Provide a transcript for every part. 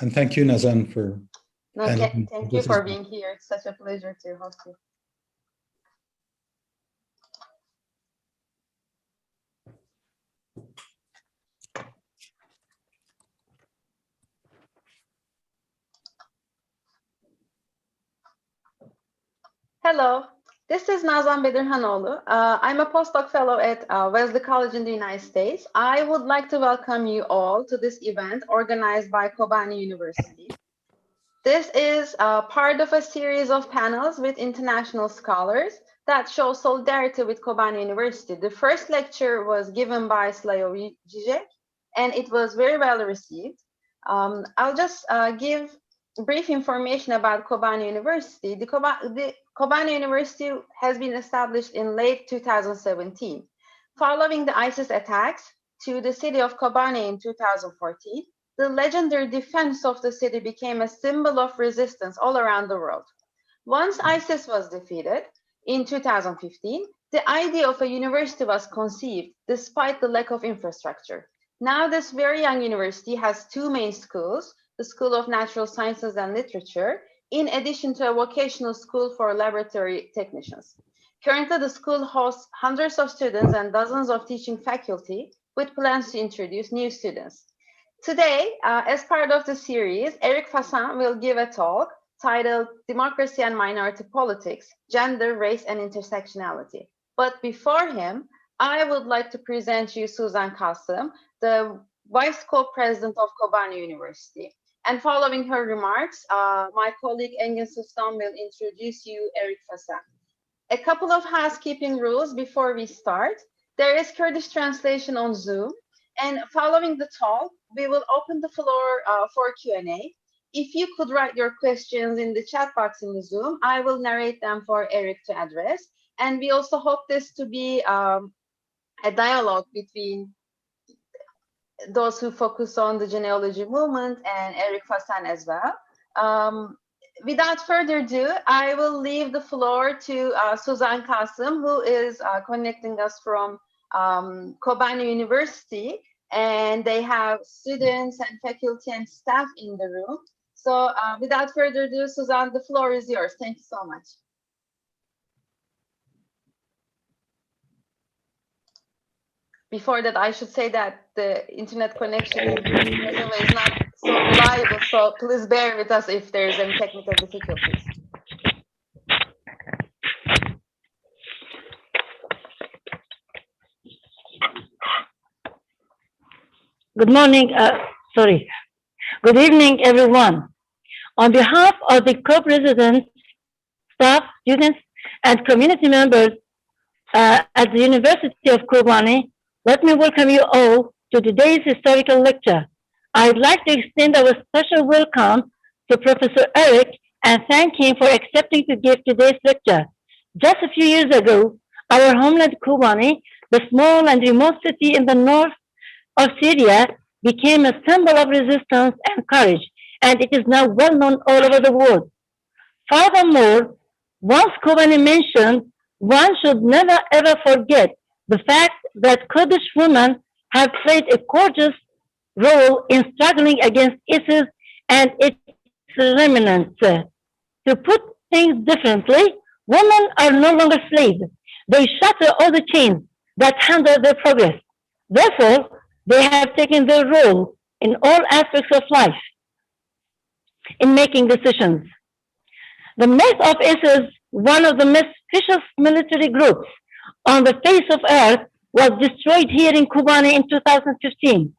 And thank you, Nazan, for thank you for being here. It's such a pleasure to host you. Hello, this is Nazan Bedirhanoğlu. I'm a postdoc fellow at Wesley College in the United States. I would like to welcome you all to this event organized by Kobani University. This is part of a series of panels with international scholars that show solidarity with Kobani University. The first lecture was given by Slayo Zizek, and it was very well received. I'll just give brief information about Kobani University. The Kobani University has been established in late 2017. Following the ISIS attacks to the city of Kobani in 2014, the legendary defense of the city became a symbol of resistance all around the world. Once ISIS was defeated in 2015, the idea of a university was conceived despite the lack of infrastructure. Now this very young university has two main schools, the School of Natural Sciences and Literature, in addition to a vocational school for laboratory technicians. Currently, the school hosts hundreds of students and dozens of teaching faculty with plans to introduce new students. Today, as part of the series, Eric Fassin will give a talk titled Democracy and Minority Politics, Gender, Race, and Intersectionality. But before him, I would like to present you Suzan Kasım, the Vice Co-President of Kobani University. And following her remarks, my colleague Engin Sustan will introduce you Eric Fassin. A couple of housekeeping rules before we start. There is Kurdish translation on Zoom. And following the talk, we will open the floor for Q&A. If you could write your questions in the chat box in the Zoom, I will narrate them for Eric to address. And we also hope this to be a dialogue between those who focus on the genealogy movement and Eric Fassin as well. Without further ado, I will leave the floor to Suzan Kasım, who is connecting us from Kobani University, and they have students and faculty and staff in the room. So without further ado, Suzan, the floor is yours. Thank you so much. Before that, I should say that the internet connection is not so reliable, so please bear with us if there is any technical difficulties. Good morning, Good evening, everyone. On behalf of the co-presidents, staff, students, and community members at the University of Kobani, let me welcome you all to today's historical lecture. I'd like to extend our special welcome to Professor Eric and thank him for accepting to give today's lecture. Just a few years ago, our homeland Kobani, the small and remote city in the north of Syria, became a symbol of resistance and courage, and it is now well known all over the world. Furthermore, once Kobani mentioned, one should never ever forget the fact that Kurdish women have played a courageous role in struggling against ISIS and its remnants. To put things differently, women are no longer slaves. They shatter all the chains that hinder their progress. Therefore, they have taken their role in all aspects of life in making decisions. The myth of ISIS, one of the most vicious military groups on the face of earth, was destroyed here in Kobani in 2015.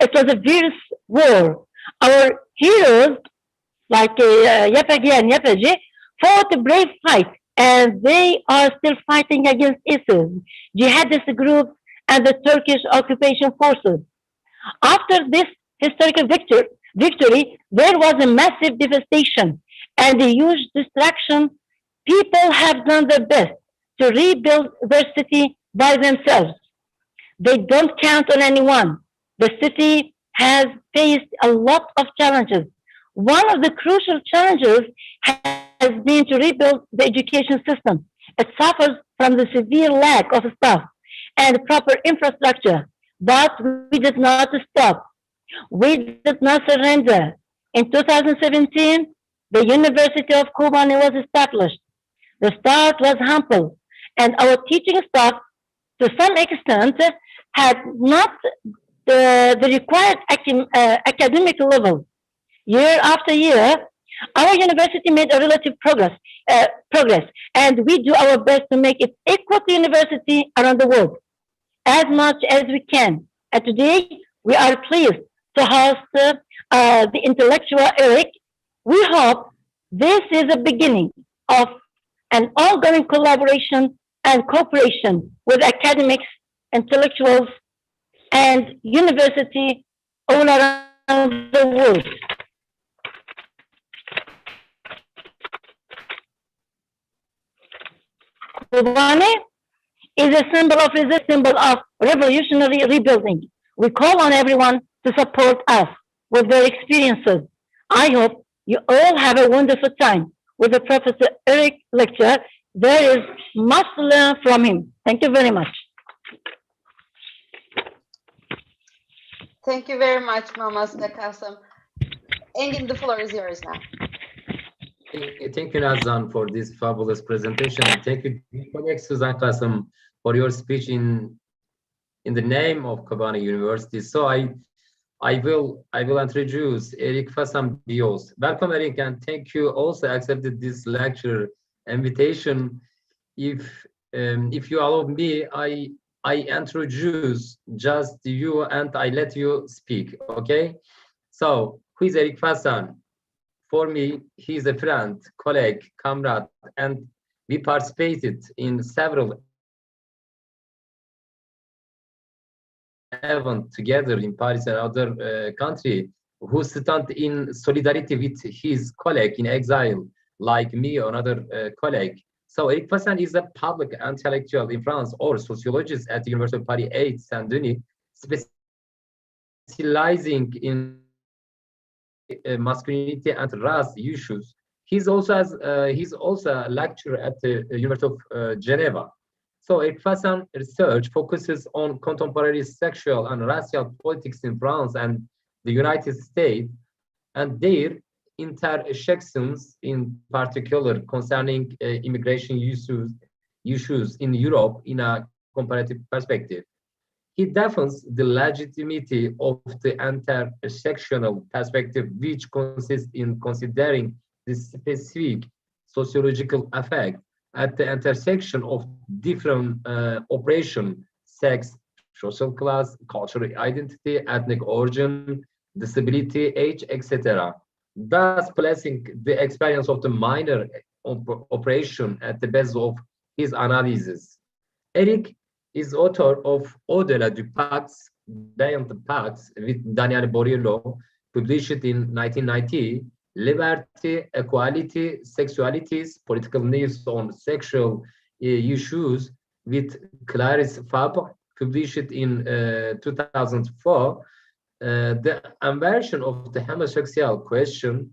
It was a fierce war. Our heroes, like Yapagi and Yapaji, fought a brave fight, and they are still fighting against ISIS, jihadist groups, and the Turkish occupation forces. After this historical victory, there was a massive devastation and a huge destruction. People have done their best to rebuild their city by themselves. They don't count on anyone. The city has faced a lot of challenges. One of the crucial challenges has been to rebuild the education system. It suffers from the severe lack of staff and proper infrastructure, but we did not stop. We did not surrender. In 2017, the University of Kobani was established. The start was humble, and our teaching staff, to some extent, had not the required academic level. Year after year, our university made a relative progress, and we do our best to make it equal to university around the world as much as we can. And today, we are pleased to host the intellectual Eric. We hope this is a beginning of an ongoing collaboration and cooperation with academics, intellectuals, and university all around the world. Kobani is a symbol of resistance, symbol of revolutionary rebuilding. We call on everyone to support us with their experiences. I hope you all have a wonderful time with the Professor Eric lecture. There is much to learn from him. Thank you very much. Thank you very much, Mama Kasım. Engin, the floor is yours now. Thank you, Nazan, for this fabulous presentation. And thank you, colleague Suzan Kasım, for your speech in the name of Kobani University. So I will introduce Eric Fassin Bios. Welcome, Eric, and thank you also accepted this lecture invitation. If you allow me, I introduce just you and I let you speak. Okay. So who is Eric Fassin? For me, he's a friend, colleague, comrade, and we participated in several events together in Paris and other country, who stand in solidarity with his colleague in exile, like me or another colleague. So Eric Fassin is a public intellectual in France or sociologist at the University of Paris 8 Saint-Denis, specializing in masculinity and race issues. He's also a lecturer at the University of Geneva. So Eric Fassin research focuses on contemporary sexual and racial politics in France and the United States, and their intersections, in particular concerning immigration issues in Europe in a comparative perspective. He defends the legitimacy of the intersectional perspective, which consists in considering the specific sociological effect at the intersection of different operations: sex, social class, cultural identity, ethnic origin, disability, age, etc., thus placing the experience of the minor operation at the base of his analysis. Eric is author of Au-delà du Pax, Beyond the Pax, with Daniel Borillo, published in 1990, Liberty, Equality, Sexualities, Political News on Sexual Issues, with Clarisse Fabre, published in 2004, the inversion of the homosexual question,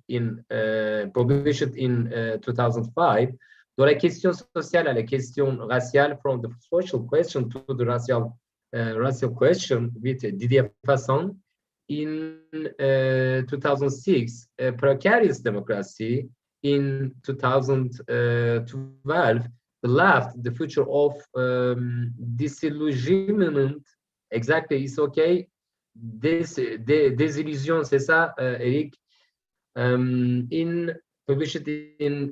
published in 2005, de la question sociale à la question raciale, from the social question to the racial question, with Didier Fassin in 2006, Precarious Democracy in 2012, The Left, The Future of Disillusionment, exactly, it's okay, Désillusion, c'est ça, Eric, published in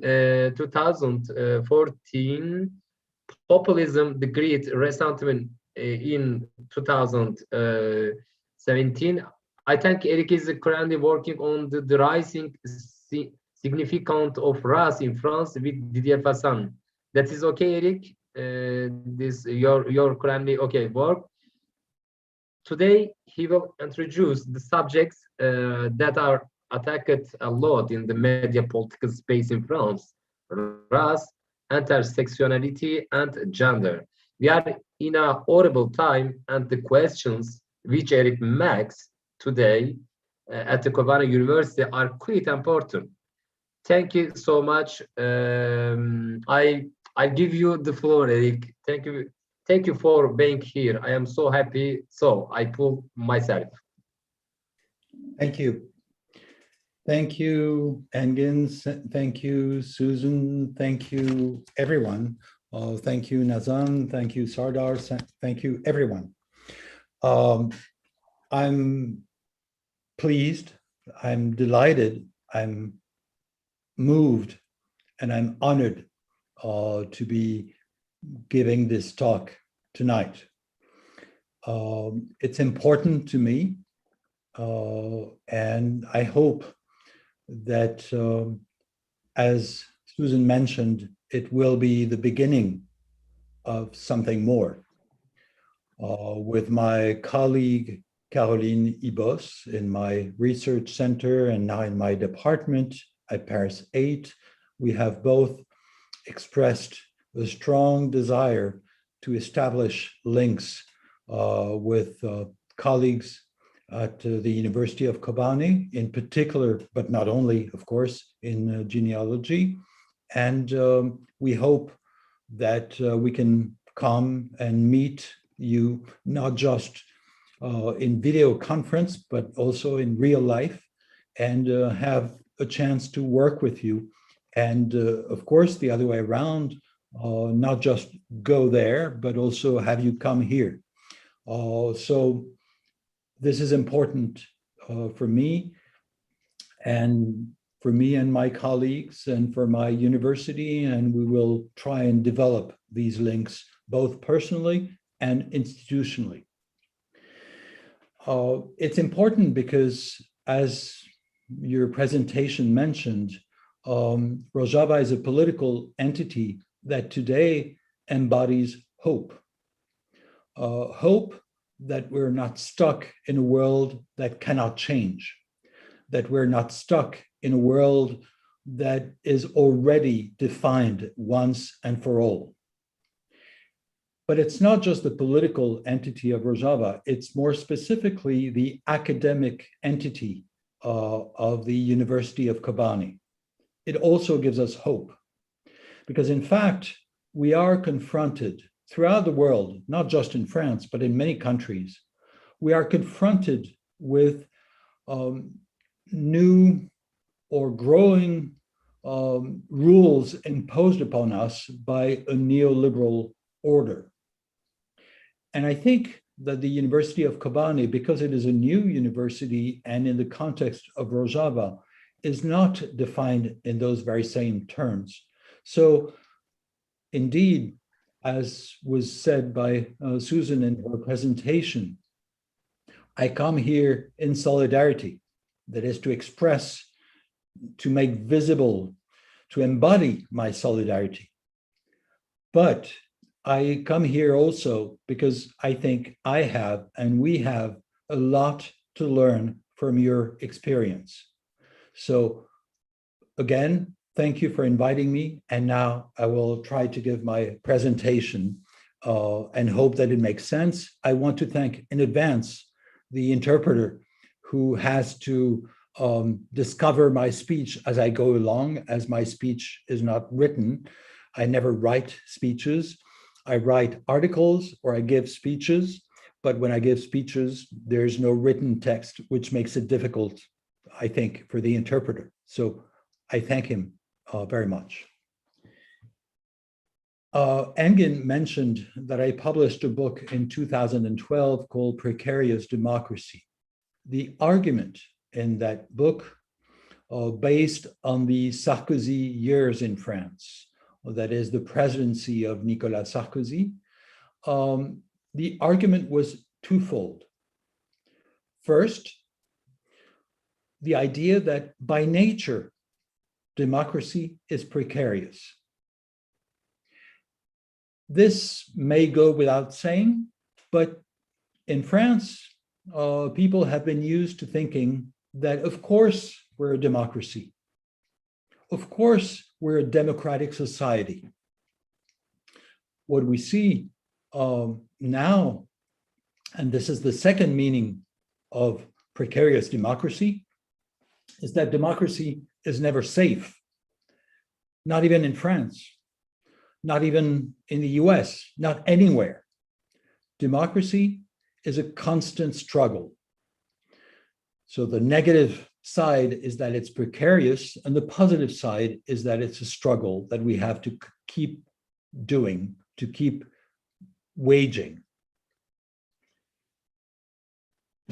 2014, Populism, The Great Resentment in 2017. I think Eric is currently working on the rising significance of race in France with Didier Fassin. That is okay, Eric? This your currently okay work. Today, he will introduce the subjects that are attacked a lot in the media political space in France: race, intersectionality, and gender. We are in a horrible time, and the questions which Eric makes today at the Kobani University are quite important. Thank you so much. I give you the floor, Eric. Thank you for being here. I am so happy. So I pull myself. Thank you. Thank you, Engin. Thank you, Susan. Thank you, everyone. Thank you, Nazan. Thank you, Sardar. Thank you, everyone. I'm pleased, I'm delighted, I'm moved, and I'm honored to be giving this talk tonight. It's important to me, and I hope that, as Susan mentioned, it will be the beginning of something more. With my colleague, Caroline Ibos, in my research center and now in my department at Paris 8, we have both expressed a strong desire to establish links with colleagues at the University of Kobani, in particular, but not only, of course, in genealogy. And we hope that we can come and meet you, not just in video conference, but also in real life, and have a chance to work with you. And of course, the other way around, not just go there, but also have you come here. So this is important for me and my colleagues and for my university, and we will try and develop these links both personally and institutionally. It's important because, as your presentation mentioned, Rojava is a political entity that today embodies hope. Hope that we're not stuck in a world that cannot change, that we're not stuck in a world that is already defined once and for all. But it's not just the political entity of Rojava, it's more specifically the academic entity of the University of Kobani. It also gives us hope, because in fact, we are confronted throughout the world, not just in France, but in many countries, we are confronted with new or growing rules imposed upon us by a neoliberal order. And I think that the University of Kobani, because it is a new university and in the context of Rojava, is not defined in those very same terms. So indeed, as was said by Susan in her presentation, I come here in solidarity, that is to express, to make visible, to embody my solidarity. But I come here also because I think I have, and we have, a lot to learn from your experience. So again, thank you for inviting me. And now I will try to give my presentation and hope that it makes sense. I want to thank in advance the interpreter who has to discover my speech as I go along, as my speech is not written. I never write speeches. I write articles or I give speeches, but when I give speeches, there's no written text, which makes it difficult, I think, for the interpreter. So I thank him very much. Engin mentioned that I published a book in 2012 called Precarious Democracy. The argument in that book, based on the Sarkozy years in France, that is the presidency of Nicolas Sarkozy, the argument was twofold. First, the idea that by nature, democracy is precarious. This may go without saying, but in France, people have been used to thinking that, of course, we're a democracy. Of course, we're a democratic society. What we see now, and this is the second meaning of precarious democracy, is that democracy is never safe, not even in France, not even in the US, not anywhere. Democracy is a constant struggle. So the negative side is that it's precarious, and the positive side is that it's a struggle that we have to keep doing, to keep waging.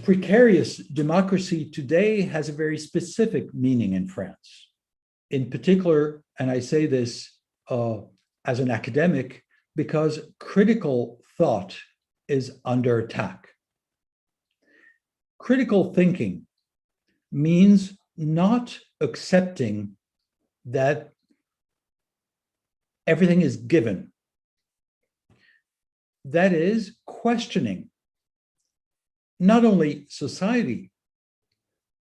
Precarious democracy today has a very specific meaning in France. In particular, and I say this as an academic, because critical thought is under attack. Critical thinking means not accepting that everything is given. That is, questioning not only society,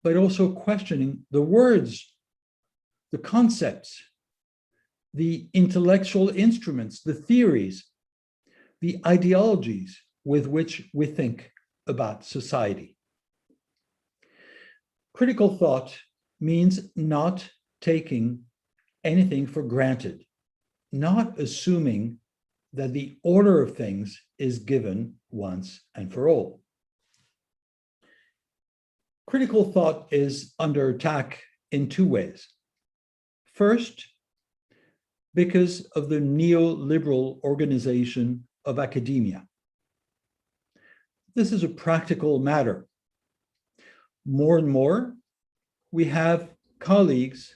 but also questioning the words, the concepts, the intellectual instruments, the theories, the ideologies with which we think about society. Critical thought means not taking anything for granted, not assuming that the order of things is given once and for all. Critical thought is under attack in two ways. First, because of the neoliberal organization of academia. This is a practical matter. More and more, we have colleagues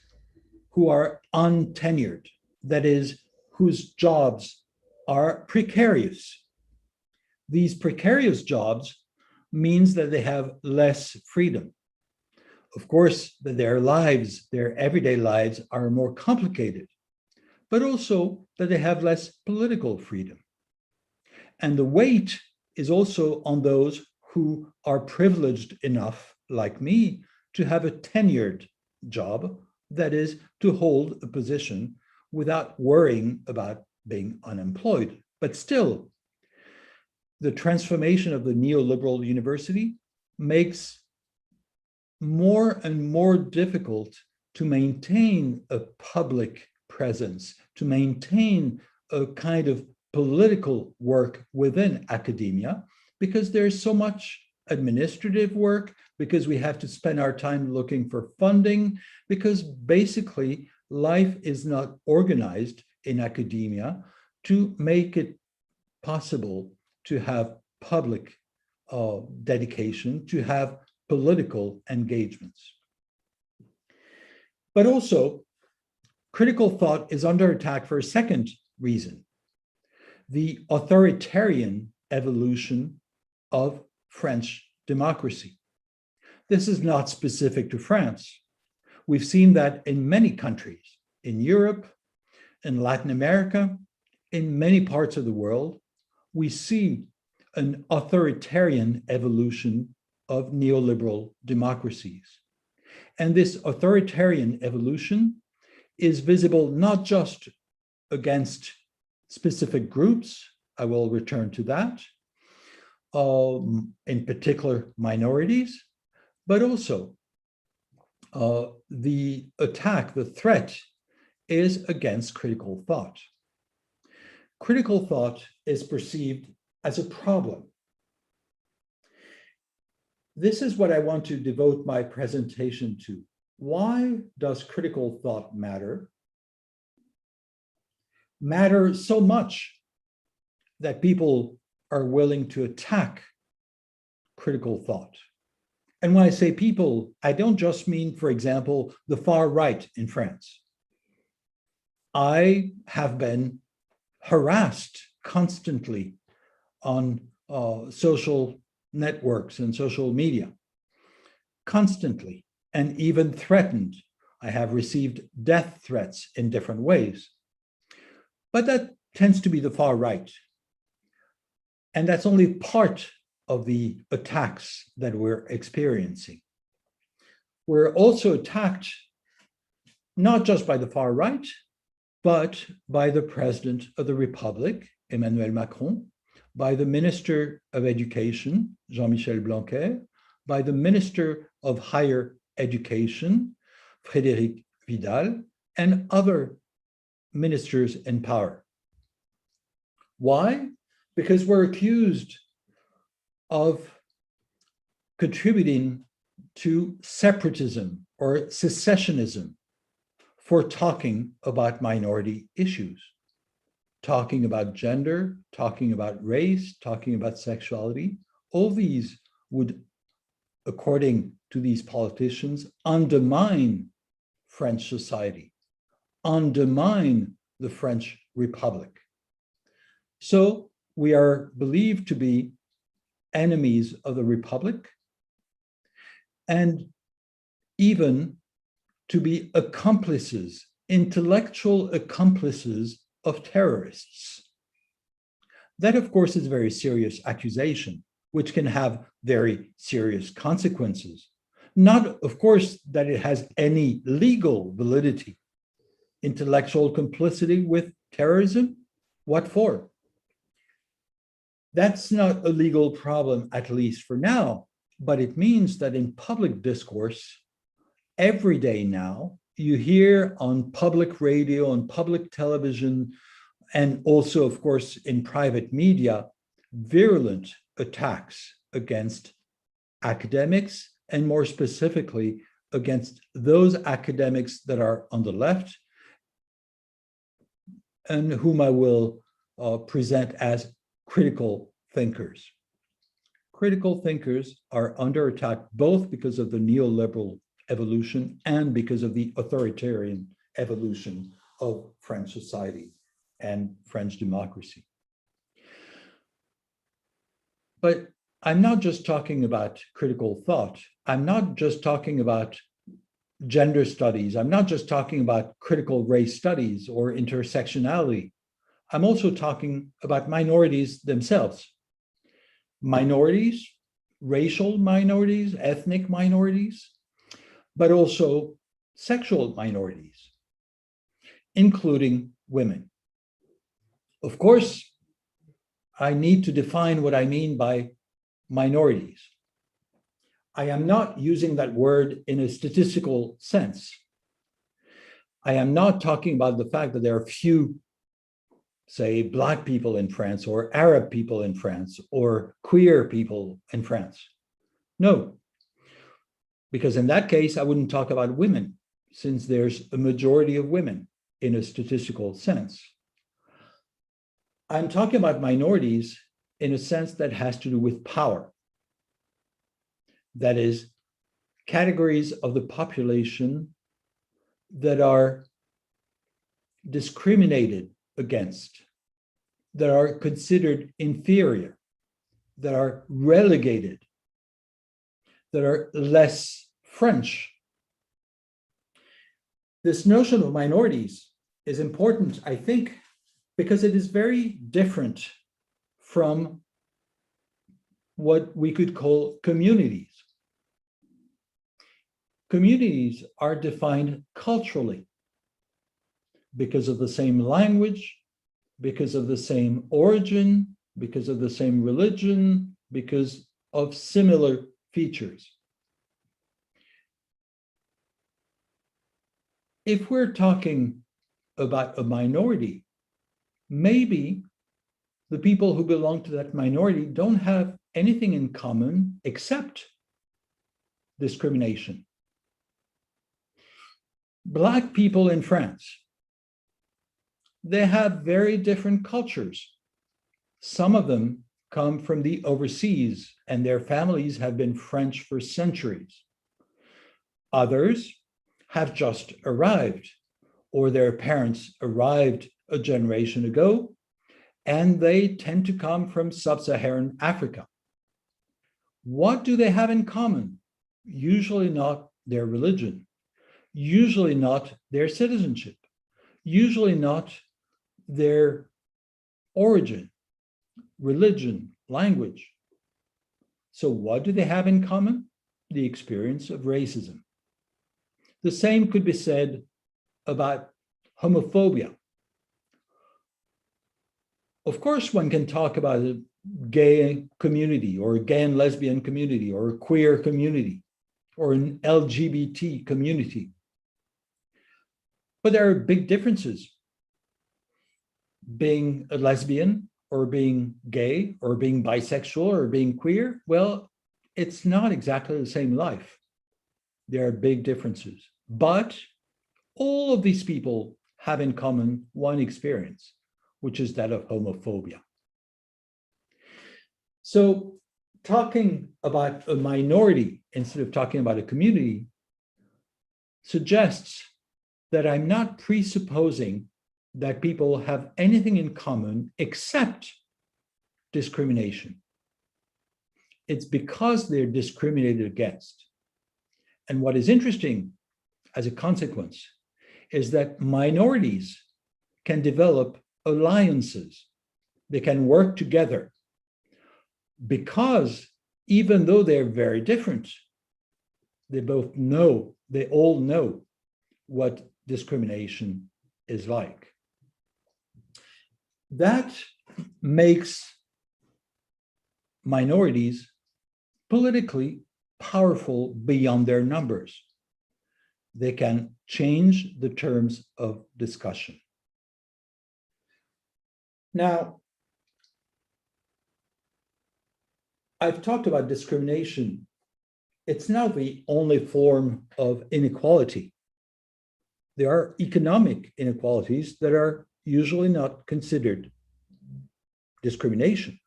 who are untenured, that is, whose jobs are precarious. These precarious jobs means that they have less freedom. Of course, that their lives, their everyday lives, are more complicated, but also that they have less political freedom. And the weight is also on those who are privileged enough, like me, to have a tenured job, that is, to hold a position without worrying about being unemployed. But still, the transformation of the neoliberal university makes more and more difficult to maintain a public presence, to maintain a kind of political work within academia, because there's so much administrative work, because we have to spend our time looking for funding, because basically life is not organized in academia to make it possible to have public dedication, to have political engagements. But also, critical thought is under attack for a second reason: the authoritarian evolution of French democracy. This is not specific to France. We've seen that in many countries, in Europe, in Latin America, in many parts of the world, we see an authoritarian evolution of neoliberal democracies. And this authoritarian evolution is visible not just against specific groups, I will return to that, in particular minorities, but also the attack, the threat is against critical thought. Critical thought is perceived as a problem. This is what I want to devote my presentation to. Why does critical thought matter? Matter so much that people are willing to attack critical thought. And when I say people, I don't just mean, for example, the far right in France. I have been harassed constantly on social networks and social media, constantly, and even threatened. I have received death threats in different ways. But that tends to be the far right. And that's only part of the attacks that we're experiencing. We're also attacked not just by the far right, but by the President of the Republic, Emmanuel Macron, by the Minister of Education, Jean-Michel Blanquer, by the Minister of Higher Education, Frédéric Vidal, and other ministers in power. Why? Because we're accused of contributing to separatism or secessionism for talking about minority issues, talking about gender, talking about race, talking about sexuality. All these would, according to these politicians, undermine French society, undermine the French Republic. So we are believed to be enemies of the Republic and even to be accomplices, intellectual accomplices of terrorists. That, of course, is a very serious accusation, which can have very serious consequences. Not, of course, that it has any legal validity. Intellectual complicity with terrorism? What for? That's not a legal problem, at least for now, but it means that in public discourse, every day now, you hear on public radio, on public television, and also, of course, in private media, virulent attacks against academics, and more specifically, against those academics that are on the left, and whom I will present as critical thinkers. Critical thinkers are under attack both because of the neoliberal evolution and because of the authoritarian evolution of French society and French democracy. But I'm not just talking about critical thought. I'm not just talking about gender studies. I'm not just talking about critical race studies or intersectionality. I'm also talking about minorities themselves. Minorities, racial minorities, ethnic minorities, but also sexual minorities, including women. Of course, I need to define what I mean by minorities. I am not using that word in a statistical sense. I am not talking about the fact that there are few, say, Black people in France or Arab people in France or queer people in France. No, because in that case, I wouldn't talk about women, since there's a majority of women in a statistical sense. I'm talking about minorities in a sense that has to do with power. That is, categories of the population that are discriminated against, that are considered inferior, that are relegated, that are less French. This notion of minorities is important, I think, because it is very different from what we could call communities. Communities are defined culturally because of the same language, because of the same origin, because of the same religion, because of similar features. If we're talking about a minority, maybe the people who belong to that minority don't have anything in common except discrimination. Black people in France, they have very different cultures. Some of them come from the overseas and their families have been French for centuries. Others have just arrived, or their parents arrived a generation ago, and they tend to come from sub-Saharan Africa. What do they have in common? Usually not their religion, usually not their citizenship, usually not their origin, religion, language. So what do they have in common? The experience of racism. The same could be said about homophobia. Of course, one can talk about a gay community or a gay and lesbian community or a queer community or an LGBT community. But there are big differences. Being a lesbian or being gay or being bisexual or being queer, well, it's not exactly the same life. there are big differences. But all of these people have in common one experience, which is that of homophobia. So talking about a minority instead of talking about a community suggests that I'm not presupposing that people have anything in common except discrimination. It's because they're discriminated against. And what is interesting as a consequence is that minorities can develop alliances. They can work together because even though they're very different, they all know what discrimination is like. That makes minorities politically powerful beyond their numbers. They can change the terms of discussion. Now, I've talked about discrimination. It's not the only form of inequality. There are economic inequalities that are usually not considered discrimination.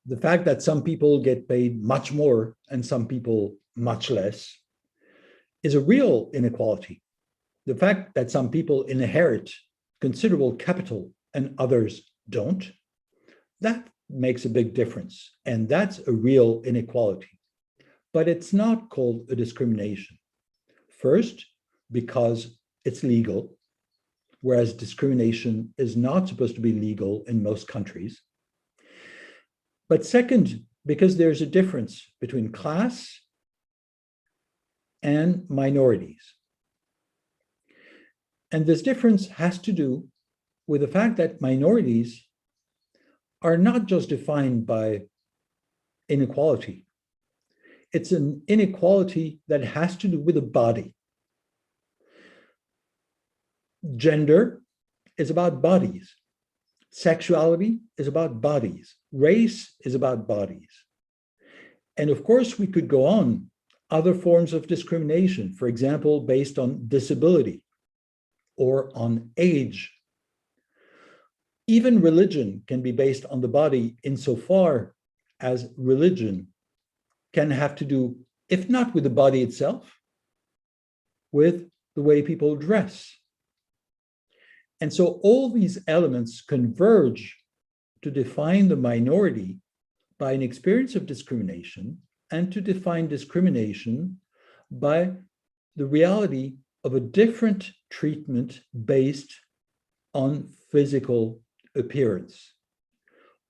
The fact that some people get paid much more and some people much less is a real inequality. The fact that some people inherit considerable capital and others don't, that makes a big difference. And that's a real inequality. But it's not called a discrimination. First, because it's legal, whereas discrimination is not supposed to be legal in most countries. But second, because there's a difference between class and minorities. And this difference has to do with the fact that minorities are not just defined by inequality. It's an inequality that has to do with the body. Gender is about bodies. Sexuality is about bodies. Race is about bodies. And of course, we could go on other forms of discrimination, for example, based on disability or on age. Even religion can be based on the body insofar as religion can have to do, if not with the body itself, with the way people dress. And so all these elements converge to define the minority by an experience of discrimination and to define discrimination by the reality of a different treatment based on physical appearance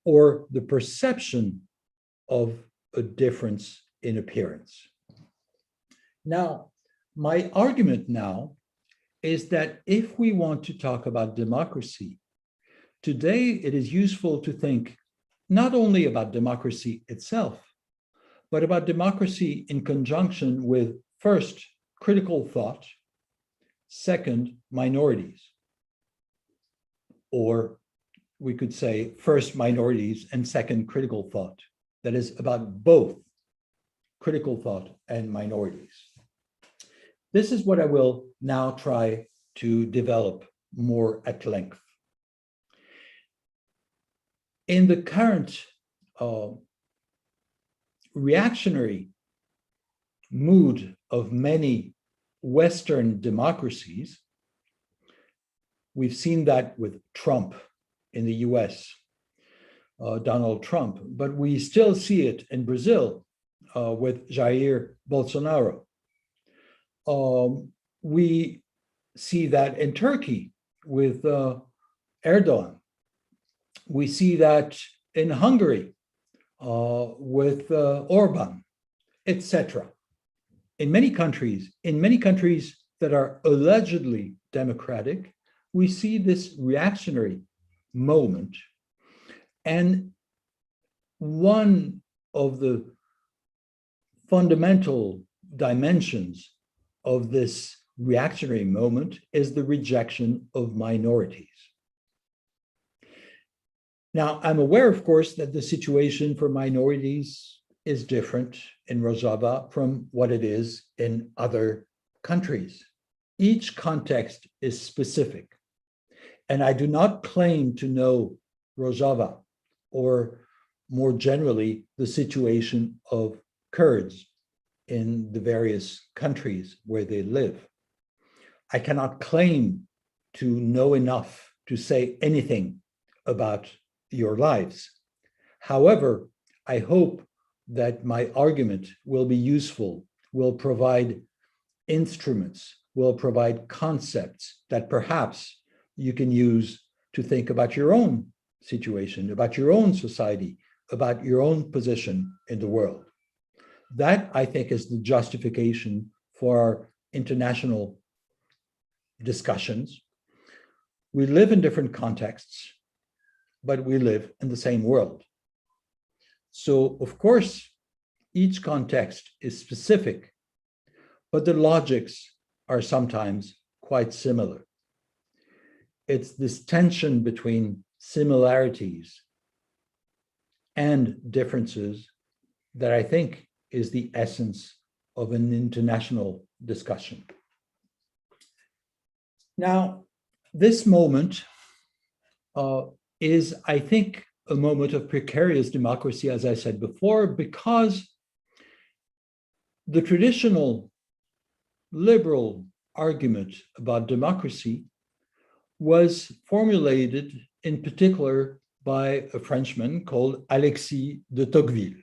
or the perception of a difference in appearance. Now, my argument now is that if we want to talk about democracy, today it is useful to think not only about democracy itself, but about democracy in conjunction with, first, critical thought, second, minorities. Or we could say first minorities and second critical thought. That is about both critical thought and minorities. This is what I will now try to develop more at length. In the current reactionary mood of many Western democracies, we've seen that with Trump in the US, Donald Trump, but we still see it in Brazil with Jair Bolsonaro. We see that in Turkey with Erdogan. We see that in Hungary with Orban, etc. In many countries that are allegedly democratic, we see this reactionary moment. And one of the fundamental dimensions of this reactionary moment is the rejection of minorities. Now, I'm aware, of course, that the situation for minorities is different in Rojava from what it is in other countries. Each context is specific. And I do not claim to know Rojava or more generally the situation of Kurds in the various countries where they live. I cannot claim to know enough to say anything about your lives. However, I hope that my argument will be useful, will provide instruments, will provide concepts that perhaps you can use to think about your own situation, about your own society, about your own position in the world. That, I think, is the justification for our international discussions. We live in different contexts, but we live in the same world. So, of course, each context is specific, but the logics are sometimes quite similar. It's this tension between similarities and differences that I think is the essence of an international discussion. Now, this moment is, I think, a moment of precarious democracy, as I said before, because the traditional liberal argument about democracy was formulated in particular by a Frenchman called Alexis de Tocqueville.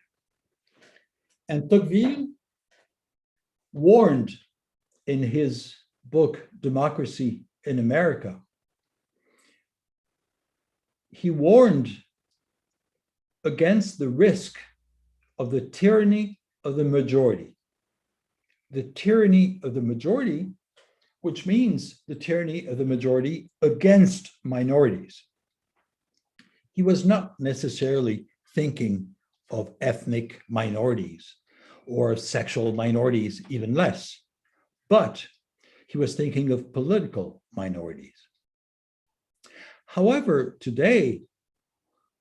And Tocqueville warned in his book, Democracy in America, he warned against the risk of the tyranny of the majority. The tyranny of the majority, which means the tyranny of the majority against minorities. He was not necessarily thinking of ethnic minorities or sexual minorities, even less, but he was thinking of political minorities. However, today,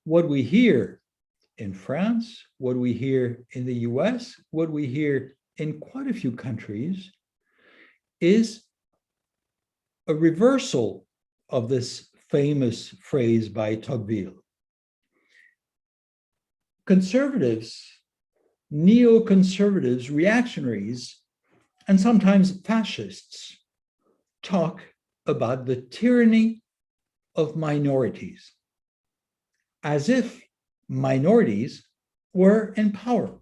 what we hear in France, what we hear in the US, what we hear in quite a few countries is a reversal of this famous phrase by Tocqueville. Conservatives, neoconservatives, reactionaries, and sometimes fascists talk about the tyranny of minorities, as if minorities were in power,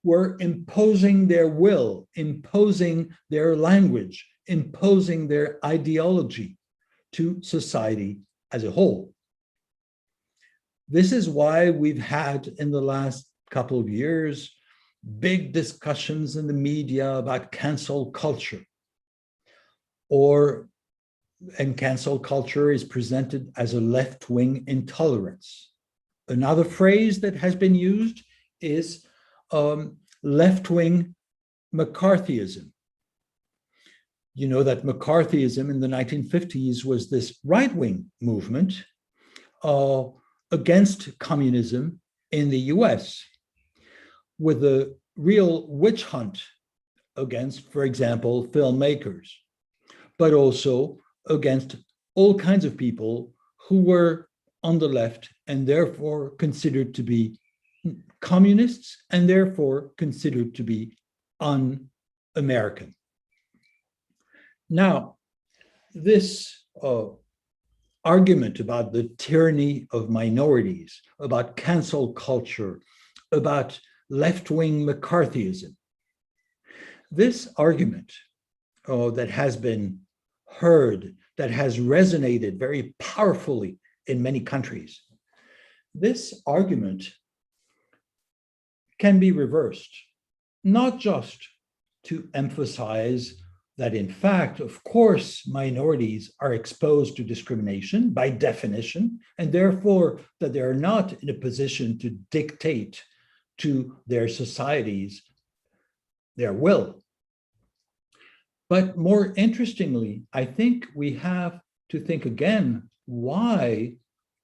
were imposing their will, imposing their language, imposing their ideology to society as a whole. This is why we've had in the last couple of years big discussions in the media about cancel culture, and cancel culture is presented as a left-wing intolerance. Another phrase that has been used is left-wing Mccarthyism. You know that Mccarthyism in the 1950s was this right-wing movement against communism in the US, with a real witch hunt against, for example, filmmakers, but also against all kinds of people who were on the left and therefore considered to be communists and therefore considered to be un-American. Now, this argument about the tyranny of minorities, about cancel culture, about left-wing Mccarthyism, this argument that has been heard, that has resonated very powerfully in many countries, this argument can be reversed, not just to emphasize that in fact, of course, minorities are exposed to discrimination by definition, and therefore that they are not in a position to dictate to their societies their will. But more interestingly, I think we have to think again, why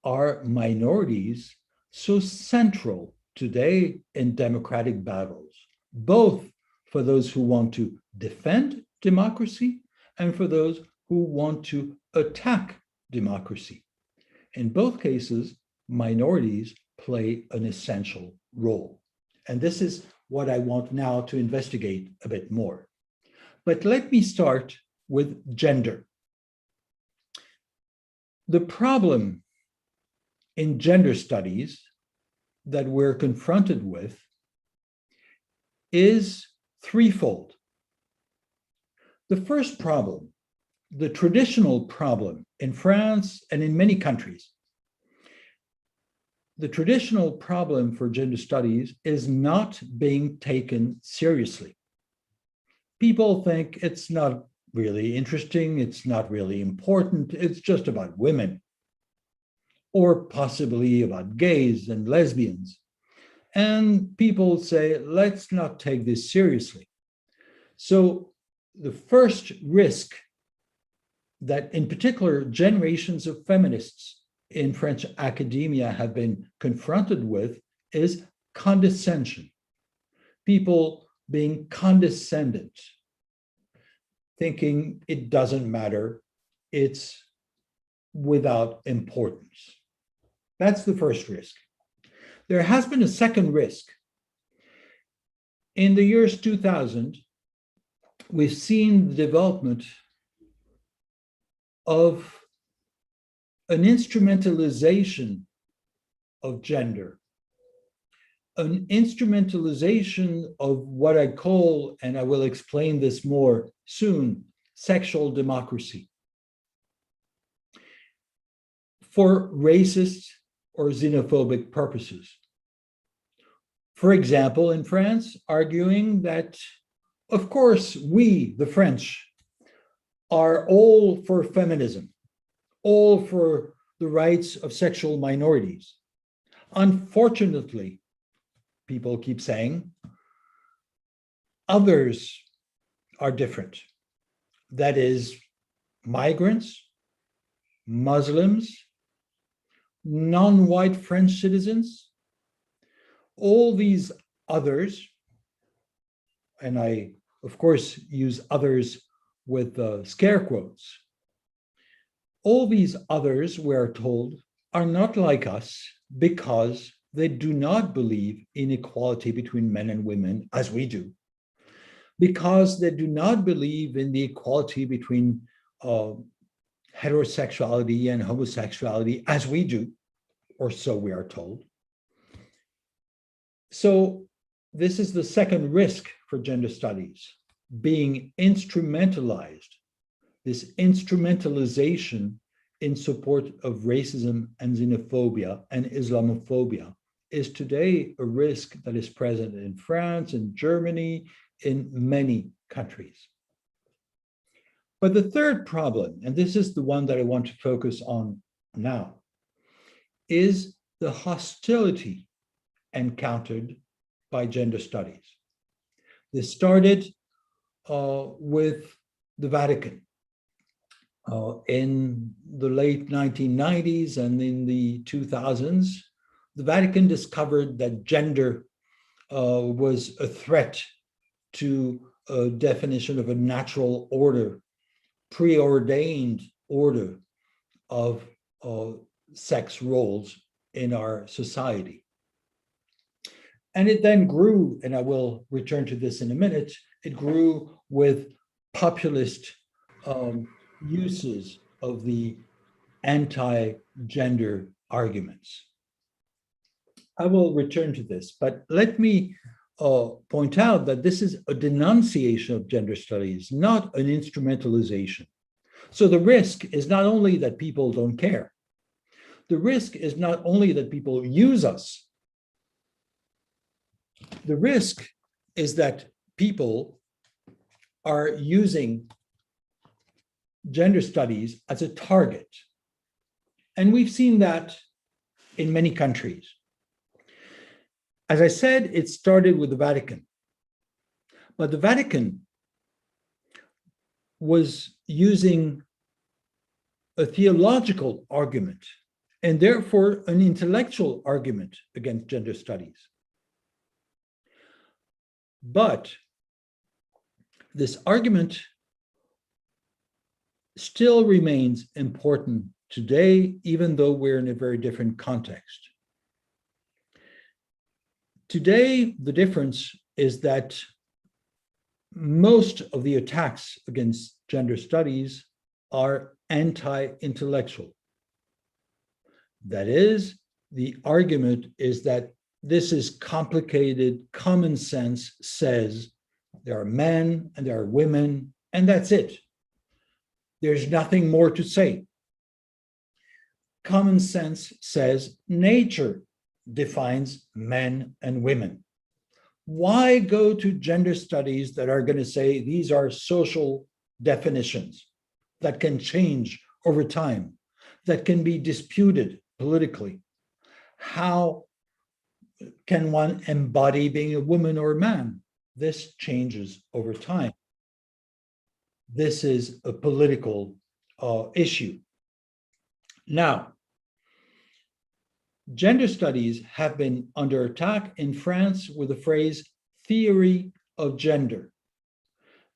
are minorities so central today in democratic battles, both for those who want to defend democracy and for those who want to attack democracy. In both cases, minorities play an essential role. And this is what I want now to investigate a bit more. But let me start with gender. The problem in gender studies that we're confronted with is threefold. The first problem, the traditional problem in France and in many countries, the traditional problem for gender studies is not being taken seriously. People think it's not really interesting, it's not really important, it's just about women, or possibly about gays and lesbians. And people say, let's not take this seriously. So the first risk that in particular generations of feminists in French academia have been confronted with is condescension. People being condescendent, thinking it doesn't matter, it's without importance. That's the first risk. There has been a second risk. In the years 2000, we've seen the development of an instrumentalization of gender, an instrumentalization of what I call, and I will explain this more soon, sexual democracy, for racist or xenophobic purposes. For example, in France, arguing that, of course, we, the French, are all for feminism, all for the rights of sexual minorities. Unfortunately, people keep saying, others are different. That is, migrants, Muslims, non-white French citizens, all these others, and I, of course, use others with scare quotes. All these others, we are told, are not like us because they do not believe in equality between men and women as we do, because they do not believe in the equality between heterosexuality and homosexuality as we do, or so we are told. So this is the second risk for gender studies, being instrumentalized, this instrumentalization in support of racism and xenophobia and Islamophobia is today a risk that is present in France and Germany, in many countries. But the third problem, and this is the one that I want to focus on now, is the hostility encountered by gender studies. This started with the Vatican in the late 1990s and in the 2000s. The Vatican discovered that gender was a threat to a definition of a natural order, preordained order of sex roles in our society. And it then grew, and I will return to this in a minute, it grew with populist uses of the anti-gender arguments. I will return to this, but let me point out that this is a denunciation of gender studies, not an instrumentalization. So the risk is not only that people don't care, the risk is not only that people use us, the risk is that people are using gender studies as a target. And we've seen that in many countries. As I said, it started with the Vatican. But the Vatican was using a theological argument and therefore an intellectual argument against gender studies. But this argument still remains important today, even though we're in a very different context. Today, the difference is that most of the attacks against gender studies are anti-intellectual. That is, the argument is that this is complicated. Common sense says there are men and there are women, and that's it. There's nothing more to say. Common sense says nature defines men and women. Why go to gender studies that are going to say these are social definitions that can change over time, that can be disputed politically? How can one embody being a woman or a man? This changes over time. This is a political issue. Now, gender studies have been under attack in France with the phrase theory of gender.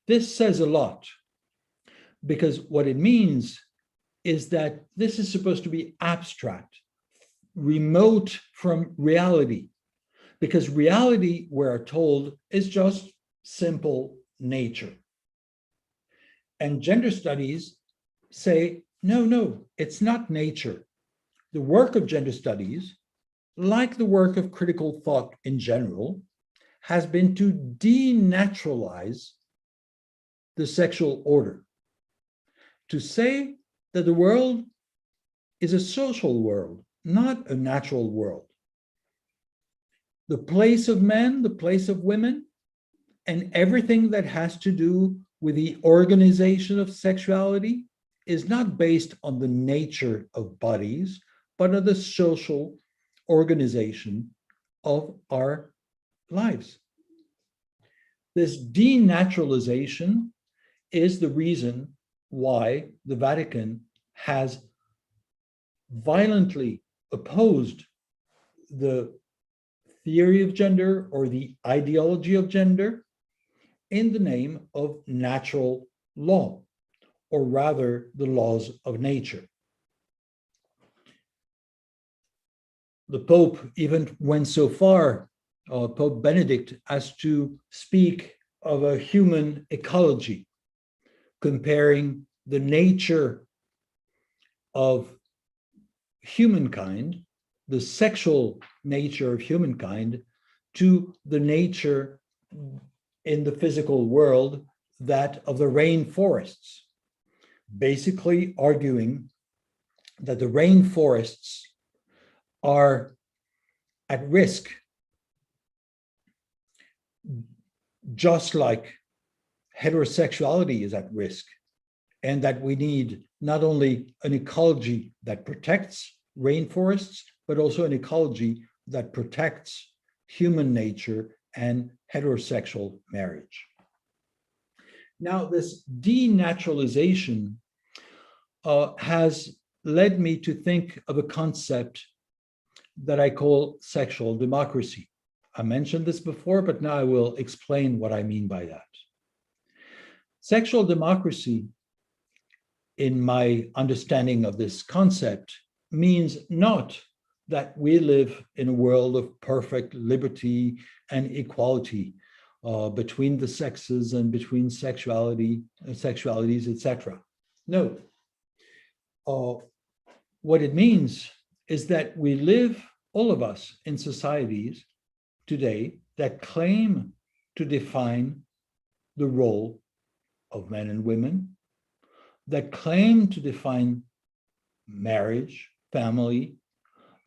This says a lot, because what it means is that this is supposed to be abstract, remote from reality, because reality, we're told, is just simple nature. And gender studies say, no, it's not nature. The work of gender studies, like the work of critical thought in general, has been to denaturalize the sexual order, to say that the world is a social world, not a natural world. The place of men, the place of women, and everything that has to do with the organization of sexuality is not based on the nature of bodies, but on the social organization of our lives. This denaturalization is the reason why the Vatican has violently opposed the theory of gender or the ideology of gender in the name of natural law, or rather the laws of nature. The Pope even went so far, Pope Benedict, as to speak of a human ecology, comparing the nature of humankind, the sexual nature of humankind, to the nature in the physical world, that of the rainforests, basically arguing that the rainforests are at risk, just like heterosexuality is at risk, and that we need not only an ecology that protects rainforests, but also an ecology that protects human nature and heterosexual marriage. Now, this denaturalization has led me to think of a concept that I call sexual democracy. I mentioned this before, but now I will explain what I mean by that. Sexual democracy, in my understanding of this concept, means not that we live in a world of perfect liberty and equality between the sexes and between sexualities, etc. No. What it means is that we live, all of us, in societies today that claim to define the role of men and women, that claim to define marriage, family,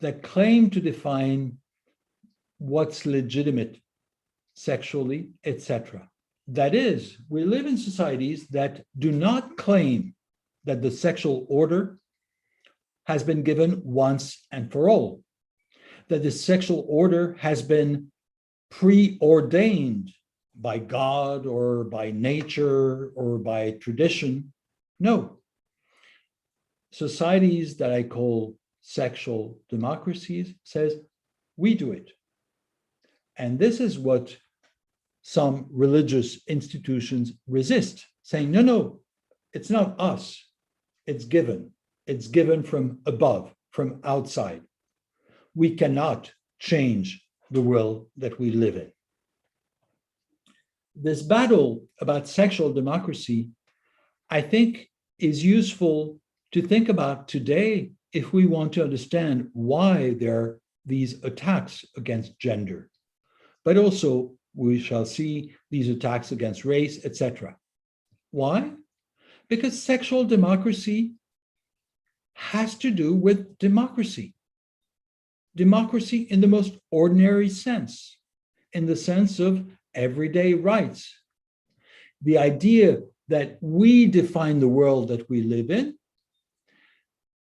that claim to define what's legitimate sexually, etc. That is, we live in societies that do not claim that the sexual order has been given once and for all, that the sexual order has been preordained by God or by nature or by tradition. No. Societies that I call sexual democracies says we do it. And this is what some religious institutions resist, saying, no, no, it's not us, it's given. It's given from above, from outside. We cannot change the world that we live in. This battle about sexual democracy, I think, is useful to think about today if we want to understand why there are these attacks against gender. But also, we shall see these attacks against race, etc. Why? Because sexual democracy has to do with democracy. Democracy in the most ordinary sense, in the sense of everyday rights. The idea that we define the world that we live in,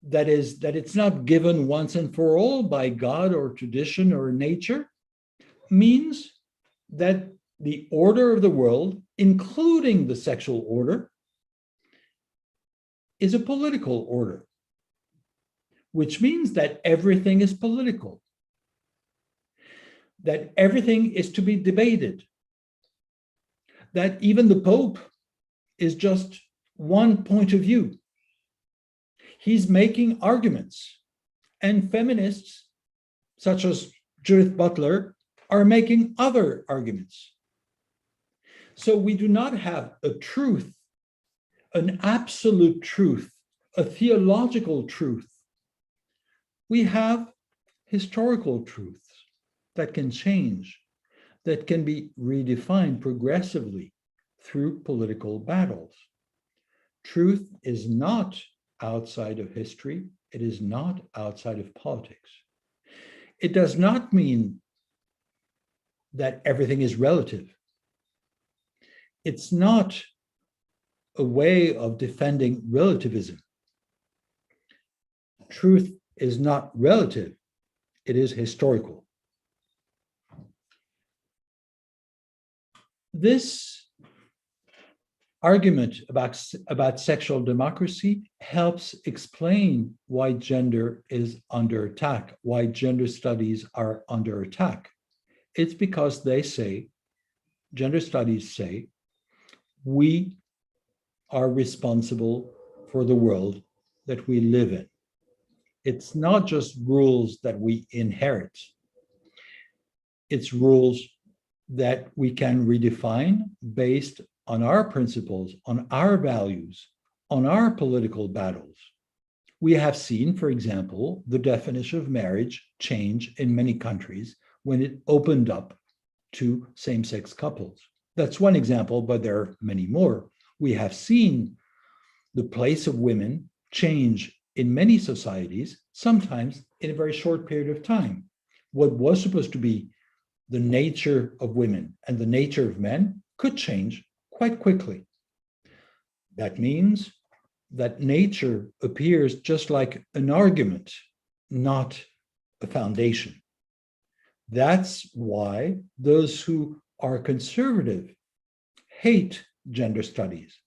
that is, that it's not given once and for all by God or tradition or nature, means that the order of the world, including the sexual order, is a political order, which means that everything is political, that everything is to be debated, that even the Pope is just one point of view. He's making arguments, and feminists, such as Judith Butler, are making other arguments. So we do not have a truth, an absolute truth, a theological truth. We have historical truths that can change, that can be redefined progressively through political battles. Truth is not outside of history. It is not outside of politics. It does not mean that everything is relative. It's not a way of defending relativism. Truth is not relative. It is historical. This argument about sexual democracy helps explain why gender is under attack, why gender studies are under attack. It's because they say, gender studies say, we are responsible for the world that we live in. It's not just rules that we inherit. It's rules that we can redefine based on our principles, on our values, on our political battles. We have seen, for example, the definition of marriage change in many countries when it opened up to same-sex couples. That's one example, but there are many more. We have seen the place of women change in many societies, sometimes in a very short period of time. What was supposed to be the nature of women and the nature of men could change quite quickly. That means that nature appears just like an argument, not a foundation. That's why those who are conservative hate gender studies,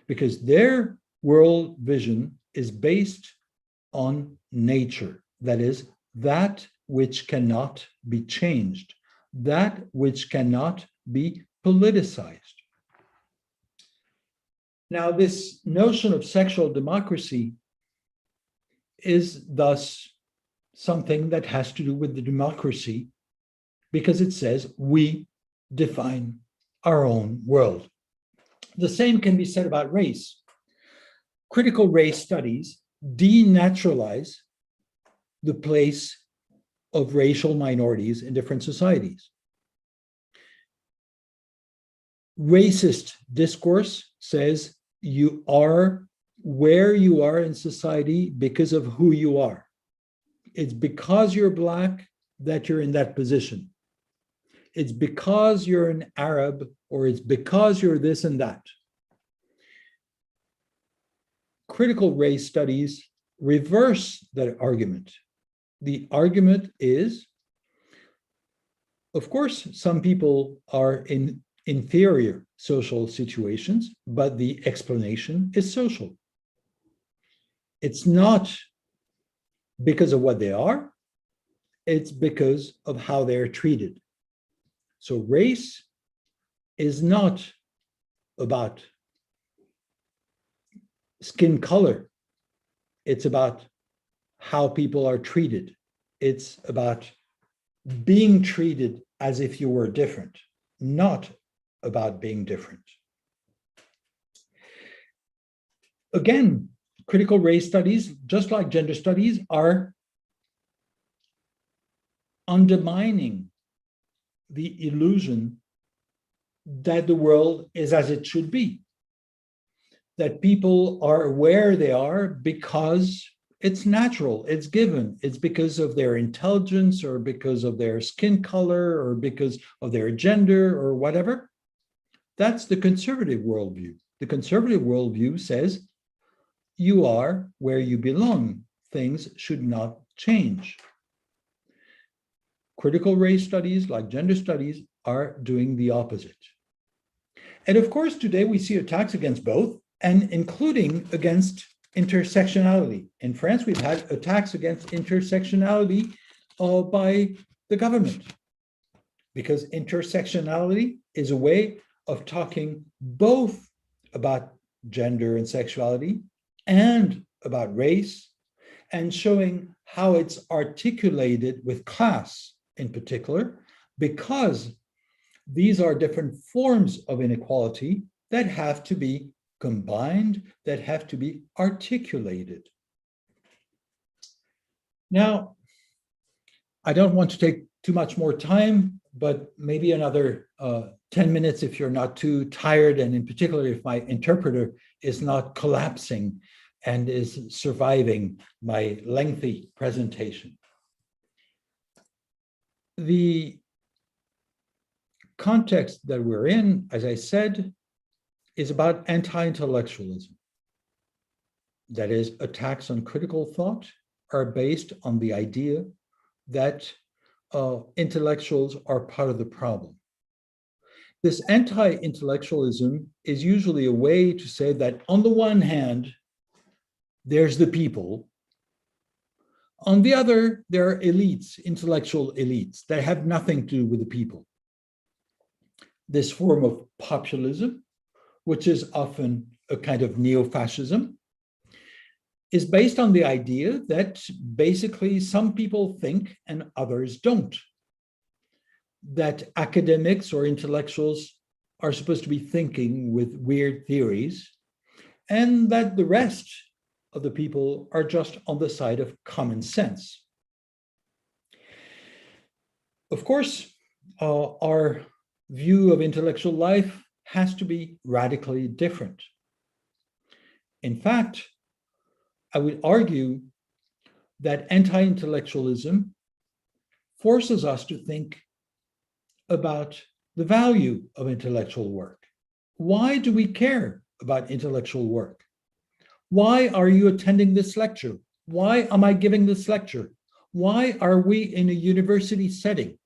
because their world vision is based on nature, that is, that which cannot be changed, that which cannot be politicized. Now, this notion of sexual democracy is thus something that has to do with the democracy, because it says we define our own world. The same can be said about race. Critical race studies denaturalize the place of racial minorities in different societies. Racist discourse says you are where you are in society because of who you are. It's because you're Black that you're in that position. It's because you're an Arab, or it's because you're this and that. Critical race studies reverse that argument. The argument is, of course, some people are in inferior social situations, but the explanation is social. It's not because of what they are, it's because of how they're treated. So race is not about skin color. It's about how people are treated. It's about being treated as if you were different, not about being different. Again, critical race studies, just like gender studies, are undermining the illusion that the world is as it should be, that people are where they are because it's natural, it's given, it's because of their intelligence or because of their skin color or because of their gender or whatever. That's the conservative worldview. The conservative worldview says you are where you belong. Things should not change. Critical race studies, like gender studies, are doing the opposite. And of course, today we see attacks against both, and including against intersectionality. In France, we've had attacks against intersectionality by the government, because intersectionality is a way of talking both about gender and sexuality and about race, and showing how it's articulated with class in particular, because these are different forms of inequality that have to be combined, that have to be articulated. Now, I don't want to take too much more time, but maybe another 10 minutes if you're not too tired, and in particular if my interpreter is not collapsing and is surviving my lengthy presentation. The context that we're in, as I said, is about anti-intellectualism. That is, attacks on critical thought are based on the idea that intellectuals are part of the problem. This anti-intellectualism is usually a way to say that on the one hand, there's the people. On the other, there are elites, intellectual elites, that have nothing to do with the people. This form of populism, which is often a kind of neo-fascism, is based on the idea that basically some people think and others don't. That academics or intellectuals are supposed to be thinking with weird theories, and that the rest of the people are just on the side of common sense. Of course, our view of intellectual life has to be radically different. In fact, I would argue that anti-intellectualism forces us to think about the value of intellectual work. Why do we care about intellectual work? Why are you attending this lecture? Why am I giving this lecture? Why are we in a university setting?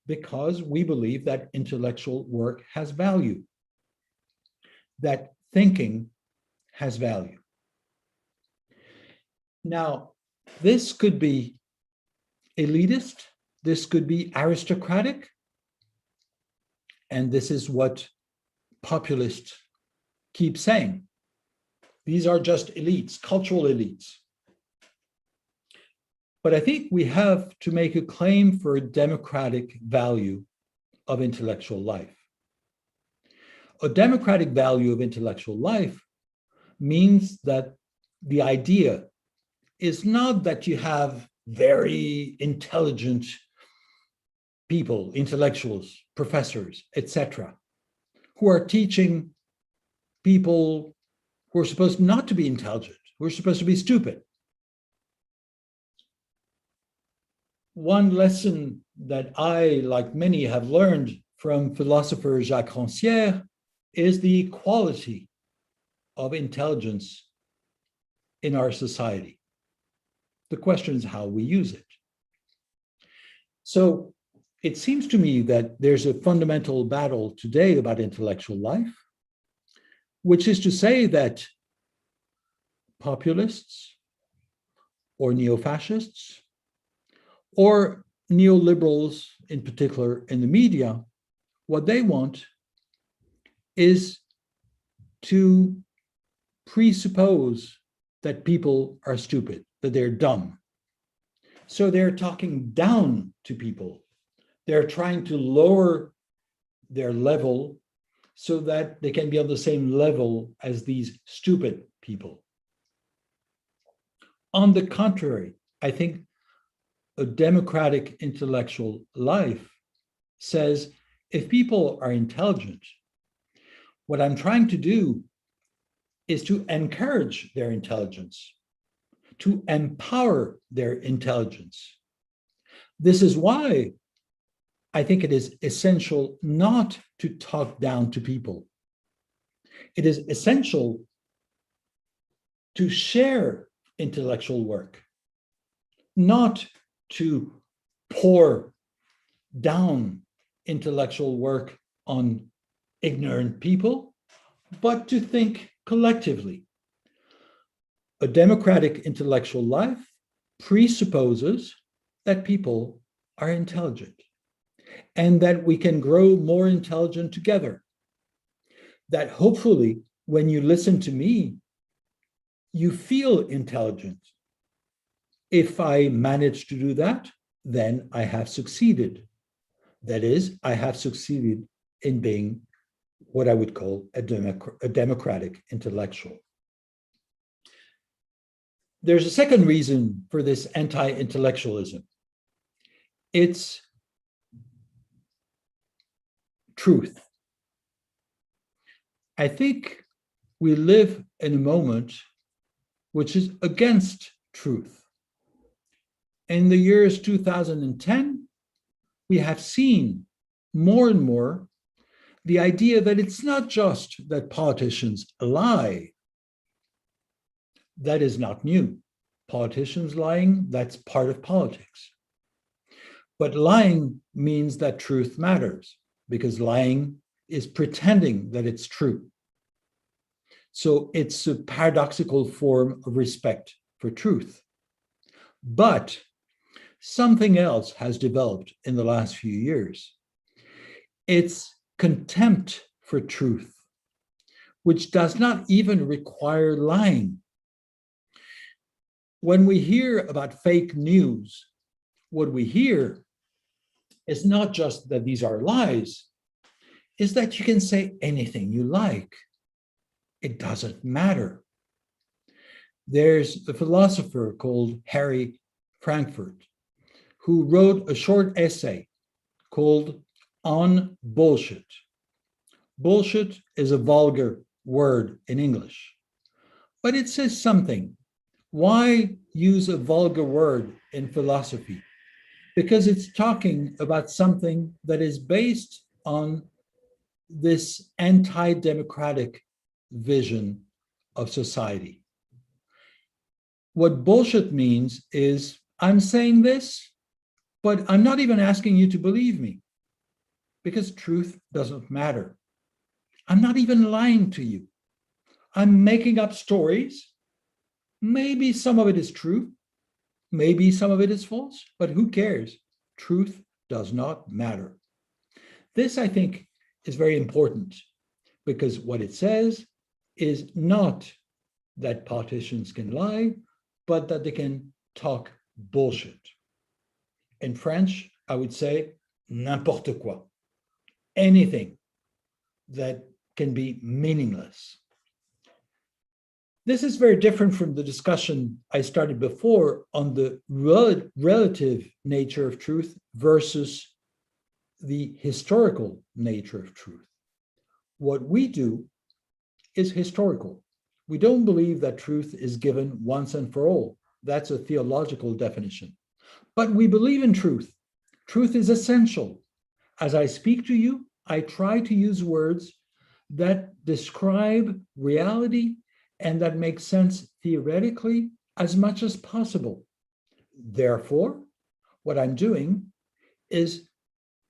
Because we believe that intellectual work has value, that thinking has value. Now, this could be elitist, this could be aristocratic, and this is what populists keep saying. These are just elites, cultural elites. But I think we have to make a claim for a democratic value of intellectual life. A democratic value of intellectual life means that the idea is not that you have very intelligent people, intellectuals, professors, etc., who are teaching people who are supposed not to be intelligent, who are supposed to be stupid. One lesson that I, like many, have learned from philosopher Jacques Rancière is the equality of intelligence in our society. The question is how we use it. So it seems to me that there's a fundamental battle today about intellectual life, which is to say that populists or neo-fascists or neoliberals in particular in the media What they want is to presuppose that people are stupid, that they're dumb. So they're talking down to people. They're trying to lower their level so that they can be on the same level as these stupid people. On the contrary, I think a democratic intellectual life says, if people are intelligent, what I'm trying to do is to encourage their intelligence, to empower their intelligence. This is why I think it is essential not to talk down to people. It is essential to share intellectual work, not to pour down intellectual work on ignorant people, but to think collectively. A democratic intellectual life presupposes that people are intelligent and that we can grow more intelligent together. That hopefully, when you listen to me, you feel intelligent. If I manage to do that, then I have succeeded. That is, I have succeeded in being what I would call a democratic intellectual. There's a second reason for this anti-intellectualism. It's truth. I think we live in a moment which is against truth. In the years 2010, we have seen more and more the idea that it's not just that politicians lie. That is not new. Politicians lying, that's part of politics. But lying means that truth matters, because lying is pretending that it's true. So it's a paradoxical form of respect for truth. But something else has developed in the last few years. It's contempt for truth, which does not even require lying. When we hear about fake news, what we hear is not just that these are lies, is that you can say anything you like. It doesn't matter. There's a philosopher called Harry Frankfurt who wrote a short essay called On Bullshit. Bullshit is a vulgar word in English, but it says something. Why use a vulgar word in philosophy? Because it's talking about something that is based on this anti-democratic vision of society. What bullshit means is, I'm saying this, but I'm not even asking you to believe me, because truth doesn't matter. I'm not even lying to you. I'm making up stories. Maybe some of it is true. Maybe some of it is false, but who cares? Truth does not matter. This, I think, is very important, because what it says is not that politicians can lie, but that they can talk bullshit. In French, I would say n'importe quoi, anything that can be meaningless. This is very different from the discussion I started before on the relative nature of truth versus the historical nature of truth. What we do is historical. We don't believe that truth is given once and for all. That's a theological definition. But we believe in truth. Truth is essential. As I speak to you, I try to use words that describe reality and that make sense theoretically as much as possible. Therefore, what I'm doing is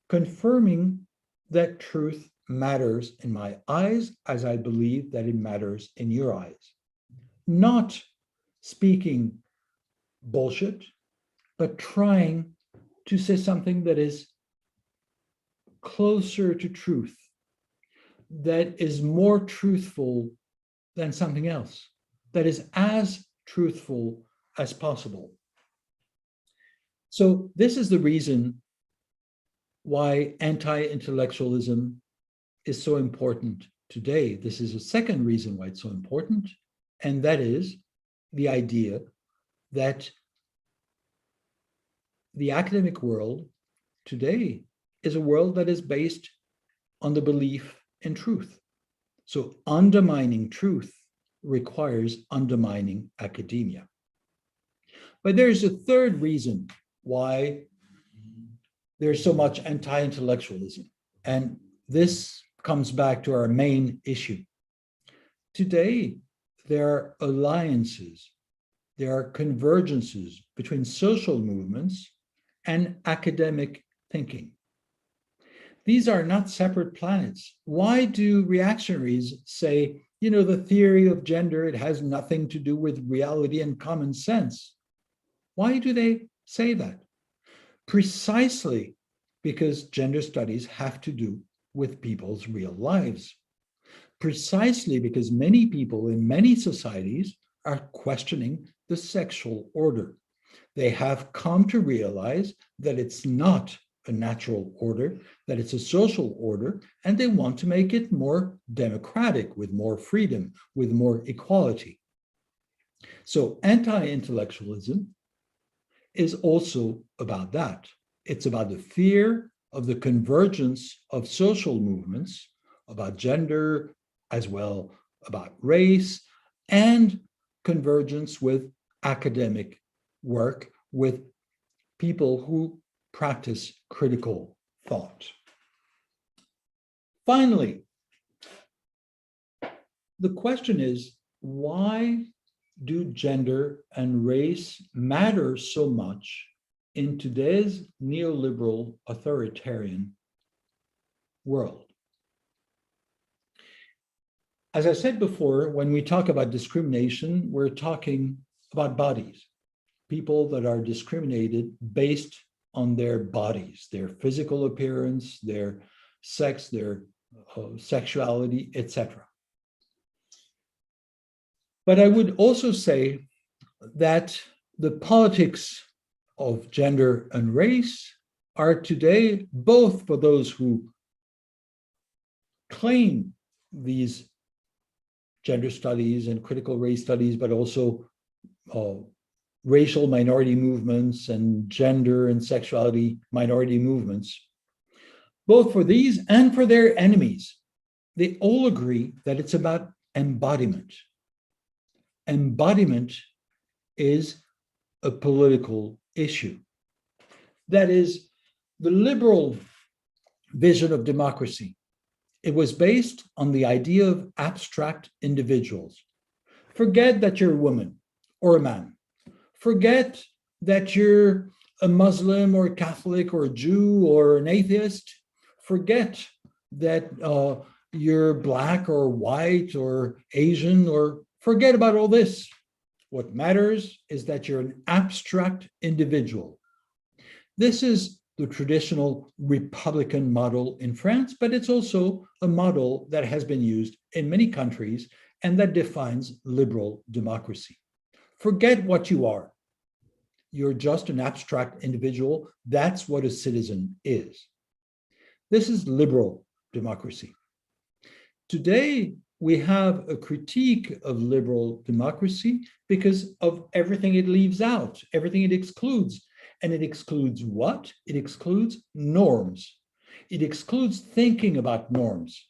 confirming that truth matters in my eyes as I believe that it matters in your eyes. Not speaking bullshit, but trying to say something that is closer to truth, that is more truthful than something else, that is as truthful as possible. So this is the reason why anti-intellectualism is so important today. This is a second reason why it's so important, and that is the idea that the academic world today is a world that is based on the belief in truth. So undermining truth requires undermining academia. But there's a third reason why there's so much anti-intellectualism, and this comes back to our main issue. Today, there are alliances, there are convergences between social movements and academic thinking. These are not separate planets. Why do reactionaries say, you know, the theory of gender, it has nothing to do with reality and common sense? Why do they say that? Precisely because gender studies have to do with people's real lives. Precisely because many people in many societies are questioning the sexual order. They have come to realize that it's not a natural order, that it's a social order, and they want to make it more democratic, with more freedom, with more equality. So anti-intellectualism is also about that. It's about the fear of the convergence of social movements, about gender, as well about race, and convergence with academic work, with people who practice critical thought. Finally, the question is, why do gender and race matter so much in today's neoliberal authoritarian world? As I said before, when we talk about discrimination, we're talking about bodies, people that are discriminated based on their bodies, their physical appearance, their sex, their sexuality, etc. But I would also say that the politics of gender and race are today, both for those who claim these gender studies and critical race studies, but also racial minority movements and gender and sexuality minority movements, both for these and for their enemies, they all agree that it's about embodiment. Embodiment is a political issue. That is, the liberal vision of democracy, it was based on the idea of abstract individuals. Forget that you're a woman or a man. Forget that you're a Muslim or a Catholic or a Jew or an atheist. Forget that you're black or white or Asian, or forget about all this. What matters is that you're an abstract individual. This is the traditional Republican model in France, but it's also a model that has been used in many countries and that defines liberal democracy. Forget what you are. You're just an abstract individual. That's what a citizen is. This is liberal democracy. Today, we have a critique of liberal democracy because of everything it leaves out, everything it excludes. And it excludes what? It excludes norms. It excludes thinking about norms.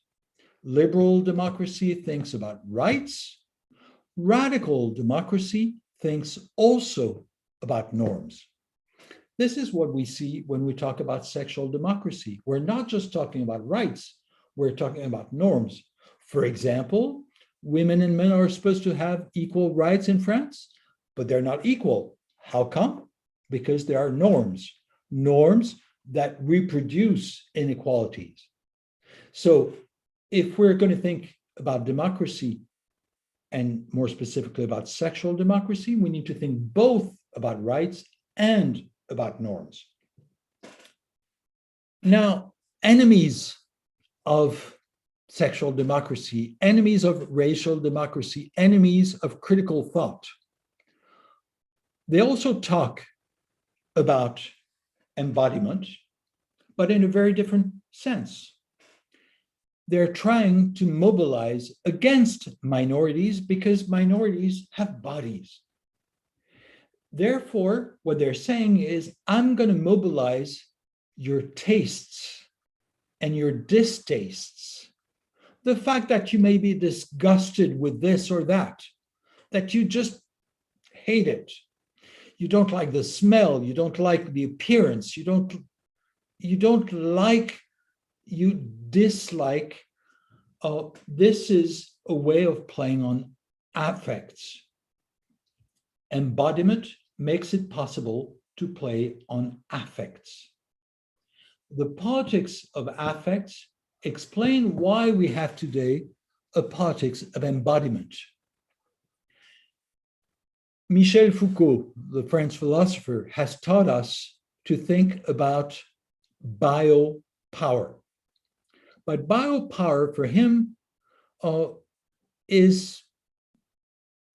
Liberal democracy thinks about rights. Radical democracy thinks also about norms. This is what we see when we talk about sexual democracy. We're not just talking about rights, we're talking about norms. For example, women and men are supposed to have equal rights in France, but they're not equal. How come? Because there are norms that reproduce inequalities. So if we're going to think about democracy, and more specifically about sexual democracy, we need to think both about rights and about norms. Now, enemies of sexual democracy, enemies of racial democracy, enemies of critical thought. They also talk about embodiment, but in a very different sense. They're trying to mobilize against minorities because minorities have bodies. Therefore, what they're saying is, I'm going to mobilize your tastes and your distastes. The fact that you may be disgusted with this or that you just hate it. You don't like the smell, you don't like the appearance, you dislike. This is a way of playing on affects. Embodiment makes it possible to play on affects. The politics of affects explain why we have today a politics of embodiment. Michel Foucault, the French philosopher, has taught us to think about biopower. But biopower for him is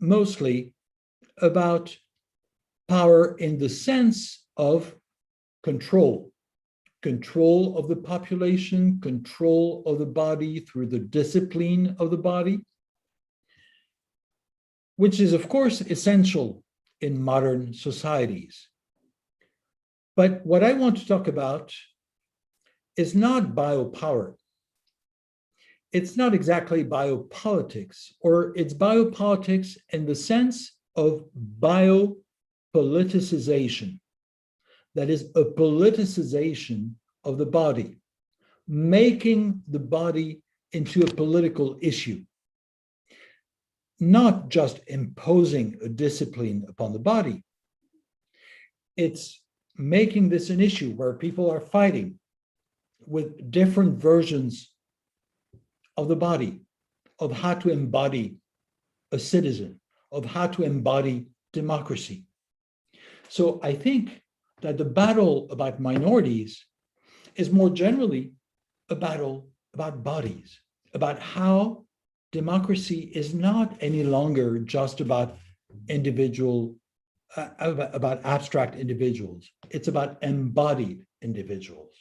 mostly about power in the sense of control of the population, control of the body through the discipline of the body, which is, of course, essential in modern societies. But what I want to talk about is not biopower. It's not exactly biopolitics, or it's biopolitics in the sense of biopoliticization. That is a politicization of the body, making the body into a political issue. Not just imposing a discipline upon the body. It's making this an issue where people are fighting with different versions of the body, of how to embody a citizen, of how to embody democracy. So I think that the battle about minorities is more generally a battle about bodies, about how democracy is not any longer just about about abstract individuals. It's about embodied individuals.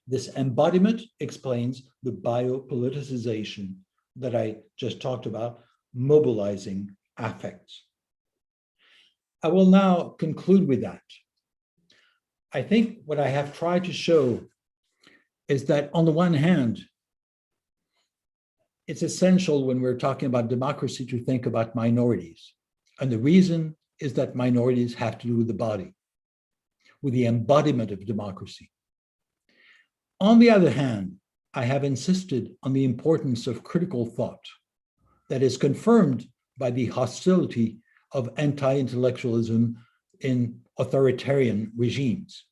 This embodiment explains the biopoliticization that I just talked about, mobilizing affects. I will now conclude with that. I think what I have tried to show is that on the one hand, it's essential when we're talking about democracy to think about minorities. And the reason is that minorities have to do with the body, with the embodiment of democracy. On the other hand, I have insisted on the importance of critical thought that is confirmed by the hostility of anti-intellectualism in authoritarian regimes.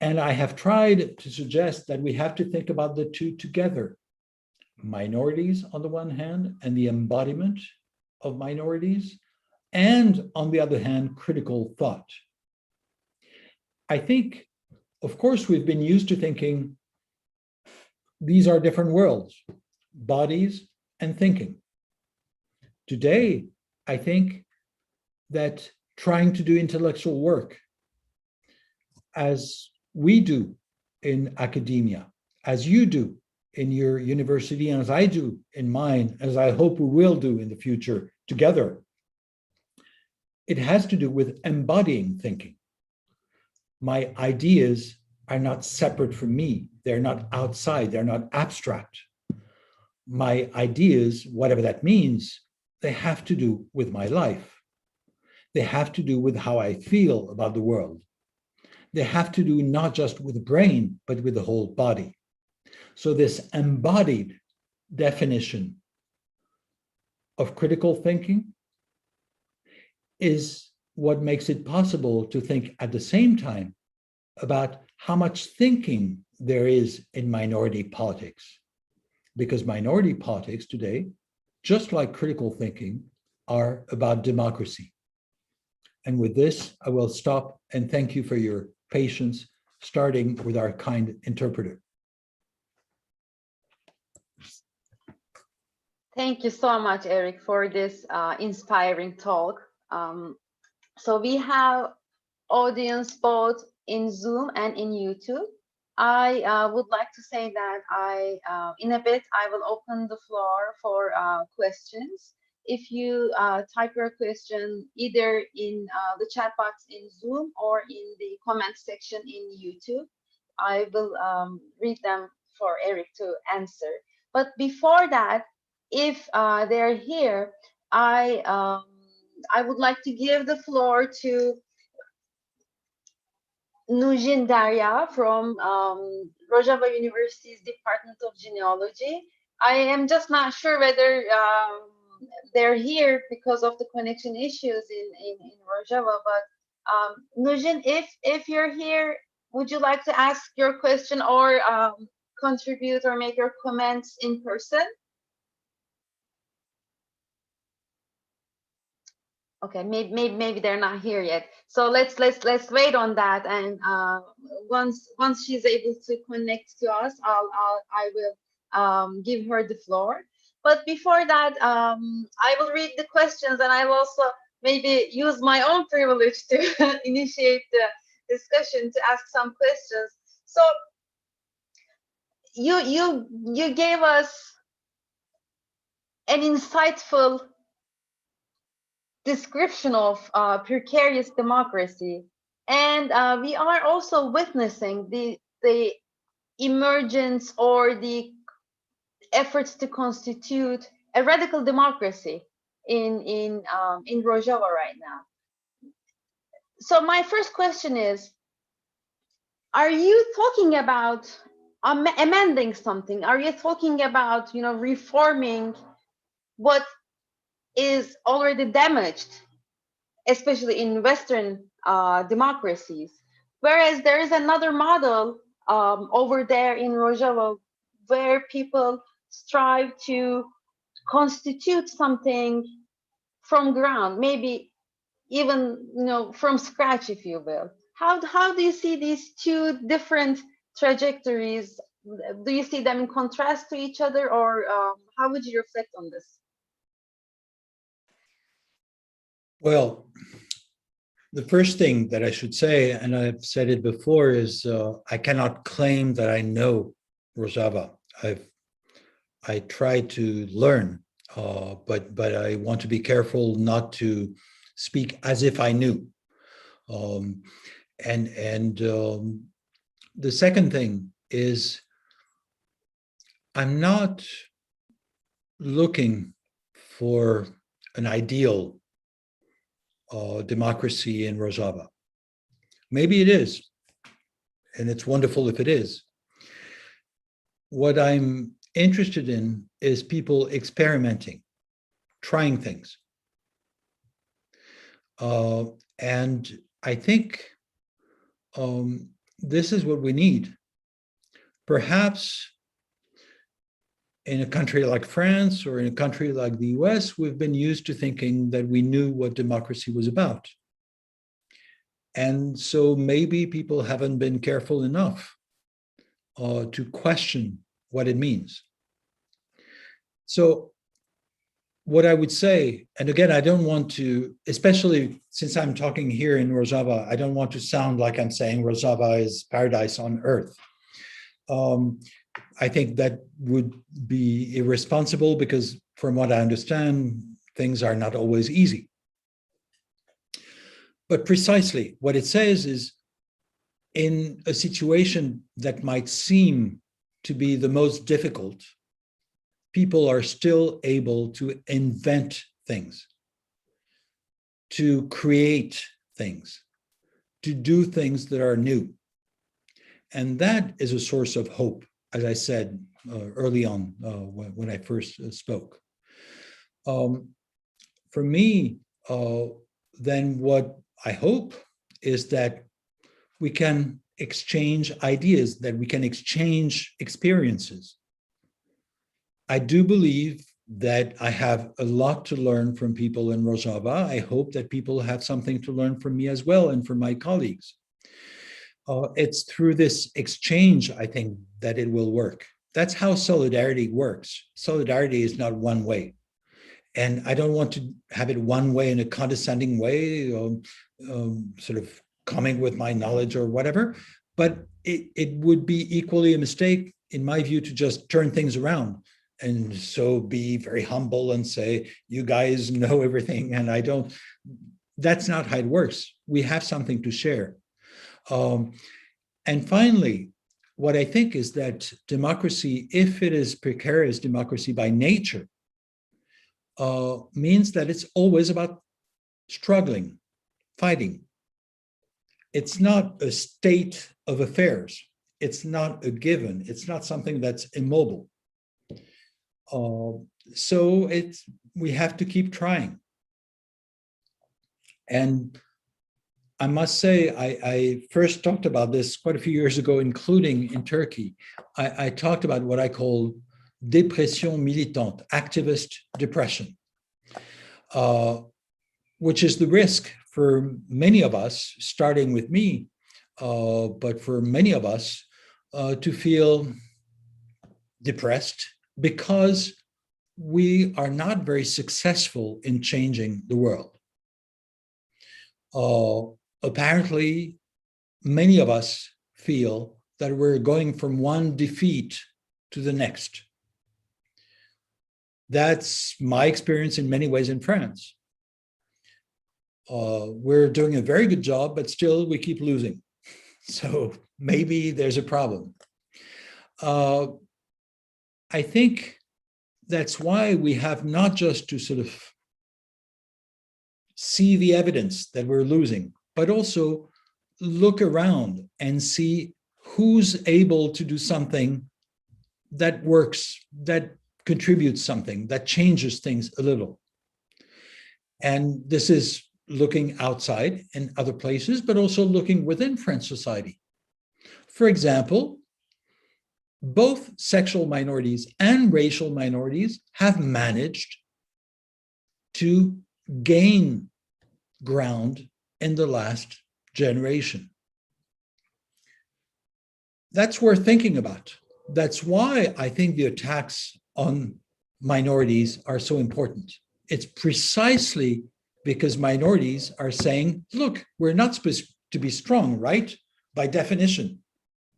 And I have tried to suggest that we have to think about the two together. Minorities on the one hand, and the embodiment of minorities, and on the other hand, critical thought. I think, of course, we've been used to thinking these are different worlds, bodies and thinking. Today, I think that trying to do intellectual work, as we do in academia, as you do in your university, and as I do in mine, as I hope we will do in the future together, it has to do with embodying thinking. My ideas are not separate from me. They're not outside. They're not abstract. My ideas, whatever that means, they have to do with my life. They have to do with how I feel about the world. They have to do not just with the brain, but with the whole body. So this embodied definition of critical thinking is what makes it possible to think at the same time about how much thinking there is in minority politics. Because minority politics today, just like critical thinking, are about democracy. And with this, I will stop and thank you for your patience starting with our kind interpreter. Thank you so much, Eric, for this inspiring talk. So we have audience both in Zoom and in YouTube. I would like to say that in a bit, I will open the floor for questions. If you type your question either in the chat box in Zoom or in the comment section in YouTube, I will read them for Eric to answer. But before that, if they're here, I would like to give the floor to Nujin Darya from Rojava University's Department of Genealogy. I am just not sure whether they're here because of the connection issues in Rojava, but Nujin, if you're here, would you like to ask your question or contribute or make your comments in person? Okay, maybe they're not here yet. So let's wait on that, and once she's able to connect to us, I will give her the floor. But before that, I will read the questions, and I will also maybe use my own privilege to initiate the discussion to ask some questions. So you gave us an insightful description of precarious democracy, and we are also witnessing the emergence or the efforts to constitute a radical democracy in Rojava right now. So my first question is, are you talking about amending something? Are you talking about reforming what is already damaged, especially in Western democracies? Whereas there is another model over there in Rojava where people strive to constitute something from ground, maybe even from scratch, if you will. How do you see these two different trajectories? Do you see them in contrast to each other, or how would you reflect on this? Well, the first thing that I should say, and I've said it before, is I cannot claim that I know Rojava. I try to learn, but I want to be careful not to speak as if I knew. The second thing is, I'm not looking for an ideal democracy in Rojava. Maybe it is, and it's wonderful if it is. What I'm interested in is people experimenting, trying things. And I think this is what we need. Perhaps in a country like France or in a country like the US, we've been used to thinking that we knew what democracy was about. And so maybe people haven't been careful enough to question what it means. So what I would say, and again, I don't want to, especially since I'm talking here in Rojava, I don't want to sound like I'm saying Rojava is paradise on earth. I think that would be irresponsible because from what I understand, things are not always easy. But precisely what it says is, in a situation that might seem to be the most difficult, people are still able to invent things, to create things, to do things that are new. And that is a source of hope, as I said early on when I first spoke. For me, then what I hope is that we can exchange ideas, that we can exchange experiences. I do believe that I have a lot to learn from people in Rojava. I hope that people have something to learn from me as well and from my colleagues. it's through this exchange, I think, that it will work. That's how solidarity works. Solidarity is not one way. And I don't want to have it one way in a condescending way, sort of coming with my knowledge or whatever, but it would be equally a mistake, in my view, to just turn things around and so be very humble and say, you guys know everything and I don't. That's not how it works. We have something to share. And finally, what I think is that democracy, if it is precarious democracy by nature, means that it's always about struggling, fighting. It's not a state of affairs. It's not a given. It's not something that's immobile. So we have to keep trying. And I must say, I first talked about this quite a few years ago, including in Turkey. I talked about what I call dépression militante, activist depression, which is the risk for many of us, starting with me, but for many of us to feel depressed because we are not very successful in changing the world. Apparently, many of us feel that we're going from one defeat to the next. That's my experience in many ways in France. We're doing a very good job, but still we keep losing. So maybe there's a problem. I think that's why we have not just to sort of see the evidence that we're losing, but also look around and see who's able to do something that works, that contributes something, that changes things a little. And this is looking outside in other places, but also looking within French society. For example, both sexual minorities and racial minorities have managed to gain ground in the last generation. That's worth thinking about. That's why I think the attacks on minorities are so important. It's precisely because minorities are saying, look, we're not supposed to be strong, right? By definition,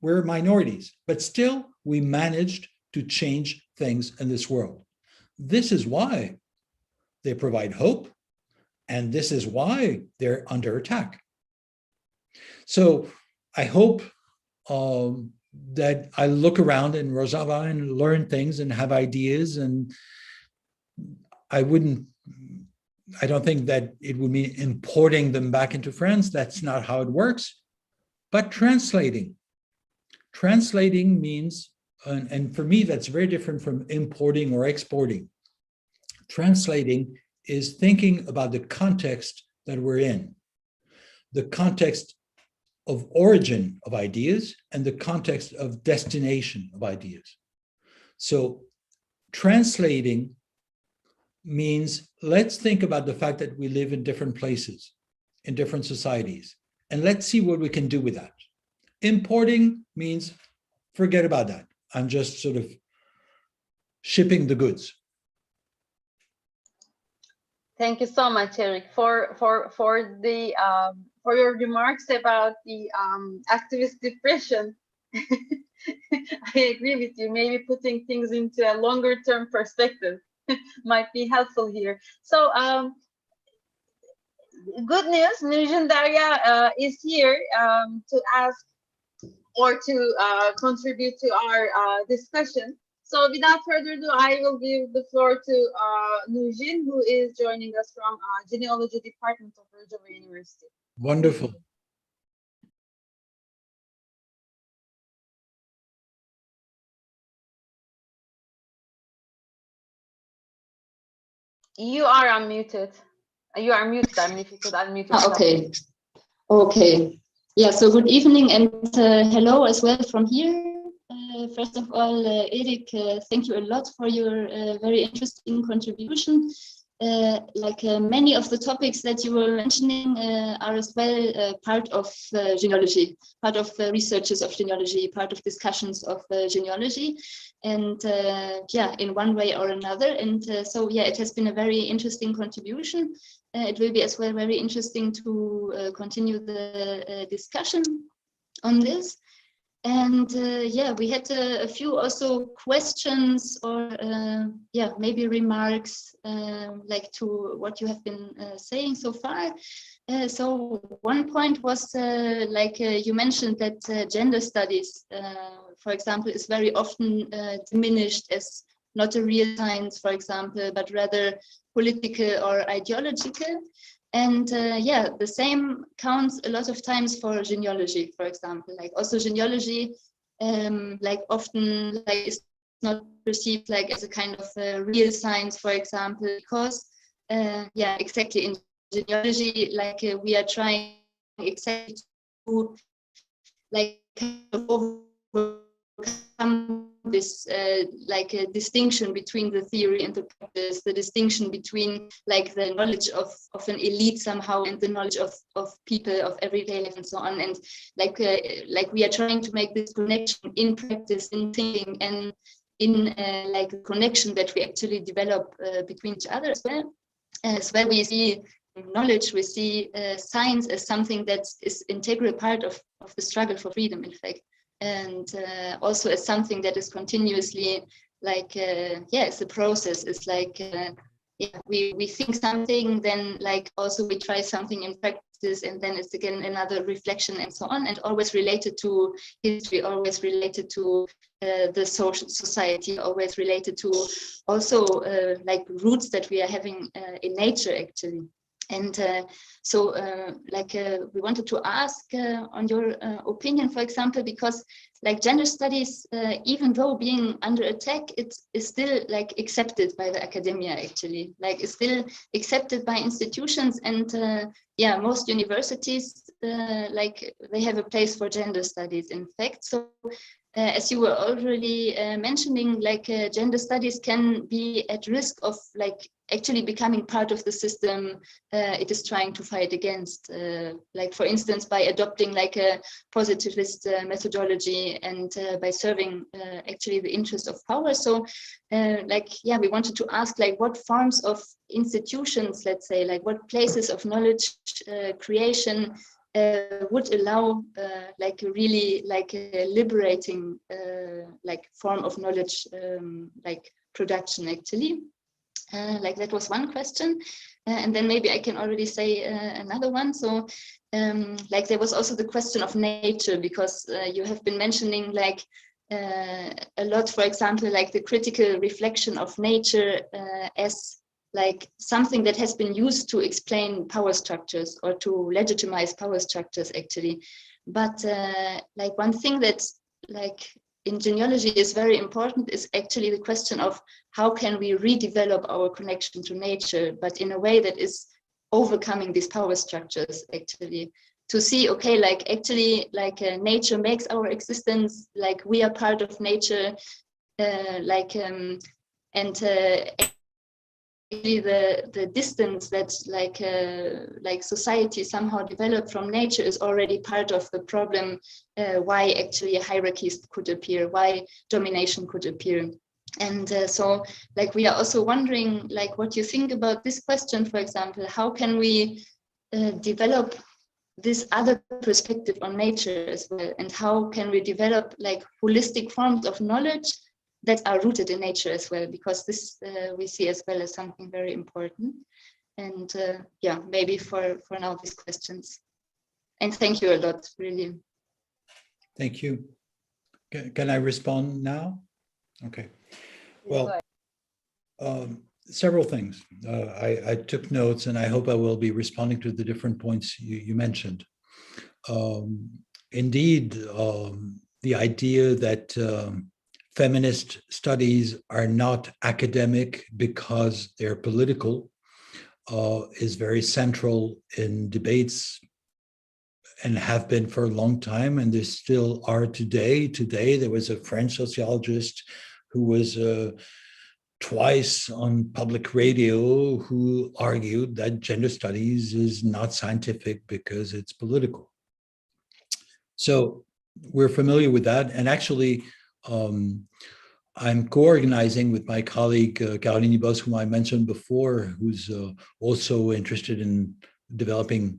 we're minorities, but still we managed to change things in this world. This is why they provide hope, and this is why they're under attack. So I hope that I look around in Rojava and learn things and have ideas, and I don't think that it would mean importing them back into France. That's not how it works. But translating means, and for me, that's very different from importing or exporting. Translating is thinking about the context that we're in, the context of origin of ideas and the context of destination of ideas. So translating means let's think about the fact that we live in different places, in different societies, and let's see what we can do with that. Importing means forget about that. I'm just sort of shipping the goods. Thank you so much, Eric, for your remarks about the activist depression. I agree with you. Maybe putting things into a longer-term perspective might be helpful here. So, good news, Nurjan Darya is here to ask or to contribute to our discussion. So without further ado, I will give the floor to Nurjan, who is joining us from Genealogy Department of Rojava University. Wonderful. You are unmuted. You are muted. I mean, if you could unmute yourself. Okay. Okay. Yeah, so good evening and hello as well from here. First of all, Eric, thank you a lot for your very interesting contribution. many of the topics that you were mentioning are as well part of genealogy, part of researches of genealogy, part of discussions of genealogy, and in one way or another. And so it has been a very interesting contribution. It will be as well very interesting to continue the discussion on this. And we had a few also questions or maybe remarks to what you have been saying so far. So one point was you mentioned that gender studies, for example, is very often diminished as not a real science, for example, but rather political or ideological. And the same counts a lot of times for genealogy, for example. Like also genealogy, often is not perceived as a kind of real science, for example, because exactly in genealogy, we are trying exactly to kind of overcome this a distinction between the theory and the practice, the distinction between the knowledge of an elite somehow and the knowledge of people of everyday life and so on. And we are trying to make this connection in practice, in thinking, and in a connection that we actually develop between each other as well. As well, we see knowledge, we see science as something that is integral part of the struggle for freedom, in fact. And also as something that is continuously it's a process. It's we think something, then also we try something in practice, and then it's again another reflection and so on, and always related to history, always related to the social society, always related to also roots that we are having in nature actually. And we wanted to ask on your opinion, for example, because gender studies, even though being under attack, it is still accepted by the academia actually, it's still accepted by institutions, and most universities they have a place for gender studies, in fact. So as you were already mentioning, gender studies can be at risk of actually becoming part of the system it is trying to fight against, for instance, by adopting a positivist methodology and by serving actually the interest of power. So we wanted to ask what forms of institutions, let's say, what places of knowledge creation would allow really a liberating form of knowledge production actually. That was one question, and then maybe I can already say another one. So there was also the question of nature, because you have been mentioning a lot, for example, the critical reflection of nature as something that has been used to explain power structures or to legitimize power structures actually. But one thing that's in genealogy is very important is actually the question of how can we redevelop our connection to nature, but in a way that is overcoming these power structures actually. To see, okay, actually nature makes our existence, we are part of nature, the distance that society somehow developed from nature is already part of the problem, why actually hierarchies could appear, why domination could appear. And so we are also wondering what you think about this question, for example, how can we develop this other perspective on nature as well, and how can we develop holistic forms of knowledge that are rooted in nature as well, because this we see as well as something very important. And maybe for now these questions. And thank you a lot, really. Thank you. Can I respond now? Okay. Well, several things. I took notes, and I hope I will be responding to the different points you mentioned. Indeed, the idea that feminist studies are not academic because they're political is very central in debates, and have been for a long time, and they still are today. Today, there was a French sociologist who was twice on public radio who argued that gender studies is not scientific because it's political. So we're familiar with that. And actually, I'm co-organizing with my colleague, Caroline Ibos, whom I mentioned before, who's also interested in developing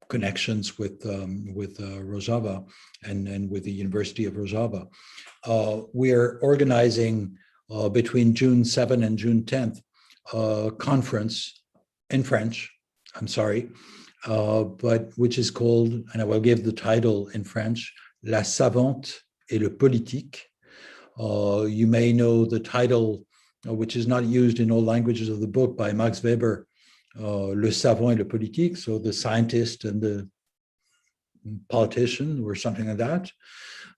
connections with Rojava and with the University of Rojava. We're organizing between June 7 and June 10th a conference in French, but which is called, and I will give the title in French, La Savante et le Politique. You may know the title, which is not used in all languages of the book, by Max Weber, Le Savant et le Politique, so the scientist and the politician, or something like that.